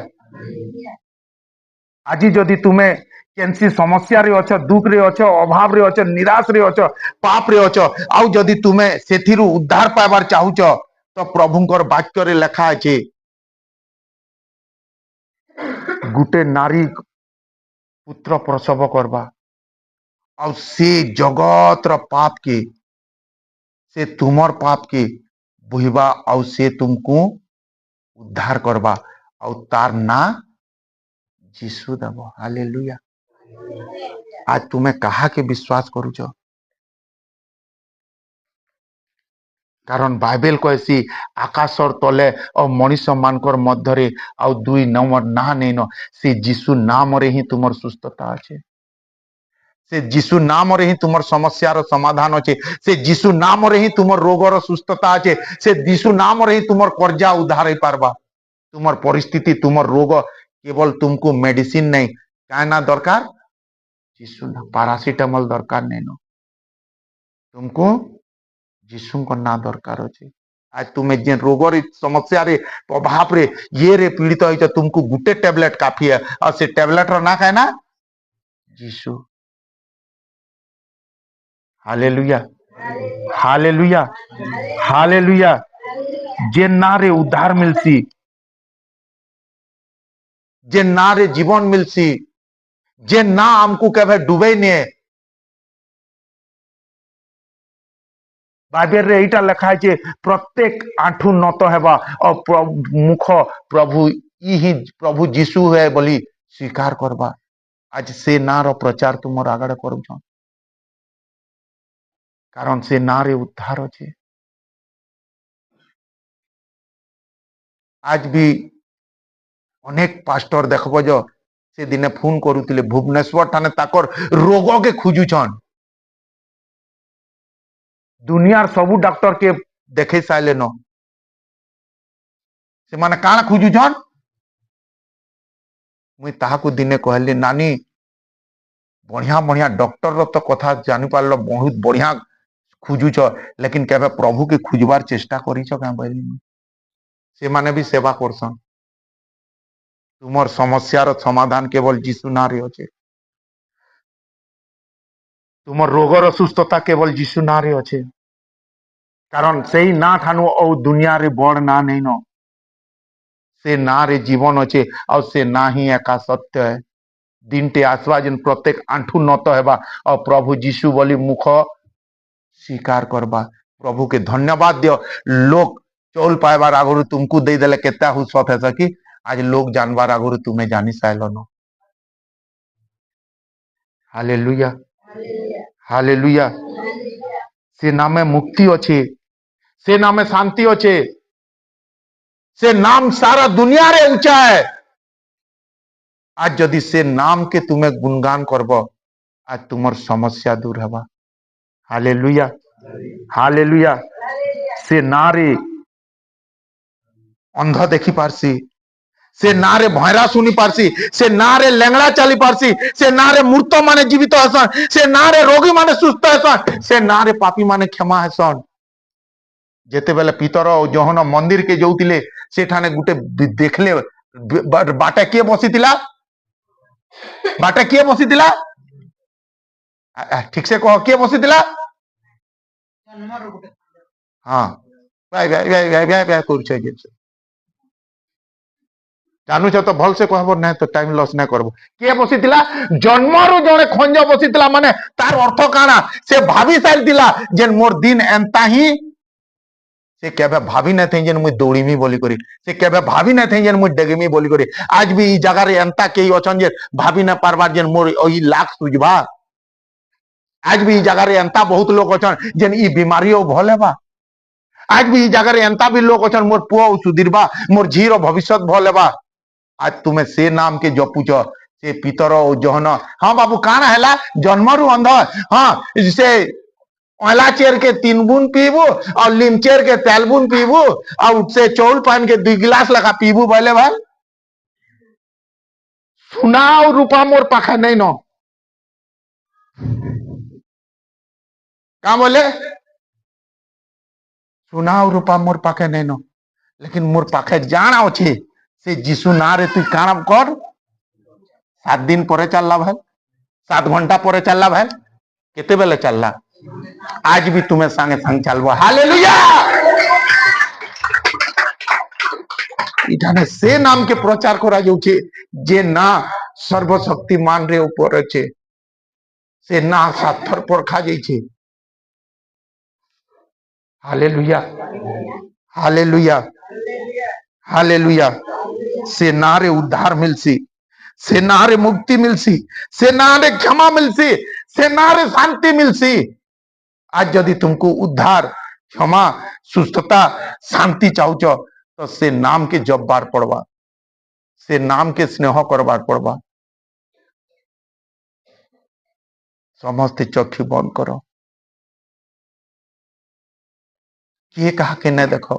आज जदि तुम्हें केनसी समस्या रे अछ दुख रे अछ अभाव रे अछ निराश रे अछ पाप रे अछ आउ जदि तुम्हें सेथिरु उद्धार पाइबार चाहूच तो प्रभुंकर वाक्य रे लेखा अछि गुटे नारी पुत्र प्रसव करबा और से जगत र पाप के से तुमर पाप के बुहिबा और से तुमको उद्धार करबा और तार ना जीशु देव हालेलुया आज तुम्हें कहा के विश्वास करूच कारण बाइबल कहसी आकाशर तले और मनीष मानकर मध्य आउ दुई नंबर ना नहीं न से जीशु नाम रे ही तुमर सुस्थता अच्छे से जीशु नाम रे ही तुमर समस्या रो समाधान अच्छे से जीशु नाम रे ही तुमर रोग रो सुस्थता अच्छे से जीशु नाम रे ही तुमर कर्जा उद्धार हो पारबा तुमर परिस्थिति तुमर रोग केवल तुमको मेडिसिन नहीं क्या ना दरकार जीशु ना पैरासिटामोल दरकार नहीं न तुमको जीशु को ना दरकार अच्छे आज तुम्हें जे रोग समस्या रे प्रभाव रे ये रे पीड़ित हो तुमको गुटे टेबलेट काफी है और से टेबलेट रो ना खाए ना जीशु हालेलुया हालेलुया हालेलुया जे ना रे उद्धार मिलसी जे ना रे जीवन मिलसी जे ना हमको कहे डूबे ने बाइबल रे एटा लिखा है प्रत्येक आंठू नत हेबा और मुख प्रभु ही प्रभु जीशु है बोली स्वीकार करबा आज से ना रो प्रचार तुमर आगड़े करूछ कारण से ना रे उद्धार अच्छे आज भी अनेक पास्टर देखब जो से दिने फोन करुतिले भुवनेश्वर ठाने ताकर रोग के खोजुछन दुनियार सबू डॉक्टर के देखे साइले न से माने काना खोजुछन मुई ताहाकु दिने कहली नानी बढ़िया बढ़िया डॉक्टर रो तो कथा जानि पारलो बहुत बढ़िया खोजुछ लेकिन केबे प्रभु के खोजबार चेष्टा करिछ का बोली से माने भी सेवा करसन तुमर समस्या रो समाधान केवल जीशु ना रे अछि तुमर रोग रो सुस्थता केवल जीशु ना रे अछि कारण सेही ना ठानु औ दुनिया रे बड़ ना नहीं न से ना रे जीवन अच्छे और से ना ही एका सत्य है दिन टे आसवा जिन प्रत्येक आंठू नत हेबा और प्रभु जीशु बोली मुख स्वीकार करबा प्रभु के धन्यवाद दियो लोग चौल पाइबार आगुरु तुमको दे देले केता हुसत है सकी आज लोग जानबार आगुरु तुम्हें जानी साइल न हालेलुया हालेलुया से नामे मुक्ति अच्छे से नामे शांति अच्छे से नाम सारा दुनिया रे ऊंचा है आज जदि से नाम के तुम्हें गुणगान करब आज तुमर समस्या दूर हवा हालेलुया हालेलुया से नारे अंध देखी पारसी से नारे भैरा सुनी पारसी से नारे लेंगड़ा चली पारसी से नारे मूर्त माने जीवित हसन से नारे रोगी माने सुस्थ हसन से नारे पापी माने क्षमा हसन जेते बेले पितर जोहन मंदिर के जोतिले से ठाने गुटे देखले बाटे के बसीतिला बाटे किए बसीथिला ठीक से कह किए बसीथिला हाँ भाई भाई भाई भाई भाई भाई କରୁଛ ଜିନିଷ ଜାଣୁଛ ତ ଭଲସେ କହିବ ନାହିଁ ତ ଟାଇମ ଲସ୍ ନାଇଁ କରବ କିଏ ବସିଥିଲା ଜନ୍ମରୁ ଜଣେ ଖଞ୍ଜ ବସିଥିଲା ମାନେ ତାର ଅର୍ଥ କାଣା ସେ ଭାବି ସାରିଥିଲା ଯେ ମୋର ଦିନ ଏନ୍ତା ହିଁ ସେ କେବେ ଭାବି ନାଇଁ ଯେ ମୁଇଁ ଦୌଡ଼ିମି ବୋଲି କରି ସେ କେବେ ଭାବି ନାଇଁ ଯେ ମୁଇଁ ଡେଗିମି ବୋଲି କରି ଆଜ ବି ଇ ଜାଗାରେ ଏନ୍ତା କେହି ଅଛନ୍ ଯେ ଭାବି ନା ପାରବାର ଯେ ମୋର ଇ ଲାख ସୁଝବା आज भी इ जगह एंता बहुत लोग अच्छन जेन इ बीमारी भल हेबा आज भी इ जगह एंता भी लोग अच्छन मोर पुओ सुधीरबा मोर झीर भविष्य भल हेबा आज तुम्हें से नाम के जपुच से पितर और जहन हाँ बाबू काना हैला जन्मरु अंध हाँ से अला चेर के 3 बूंद पीबू और लीम चेर के 3 बूंद पीबू और से चौल पान के 2 गिलास लगा पीबू बोले भाई सुनाओ रूपा मोर पाखा नहीं नो का बोले सुनाओ रूपा मोर पाखे नहीं नो लेकिन मोर पाखे जाना अच्छे से जीशु ना रे तू काना कर 7 दिन पर चलला भाई 7 घंटा पर चलला भाई केते बेले चलला आज भी तुम्हें संगे संग चलबो हालेलुया इठाने से नाम के प्रचार करा जाउछे जे ना सर्वशक्तिमान रे ऊपर আছে से ना साथर पर खा जाइछे हालेलुया हालेलुया हालेलुया से नारे उद्धार मिलसी से नारे मुक्ति मिलसी से नारे क्षमा मिलसी से नारे शांति मिलसी आज यदि तुमको उद्धार क्षमा सुस्थता शांति चाहूच तो से नाम के जब्बार पड़वा से नाम के स्नेह करबार पड़वा समस्त चक्षु बंद करो किए कहा के न देखो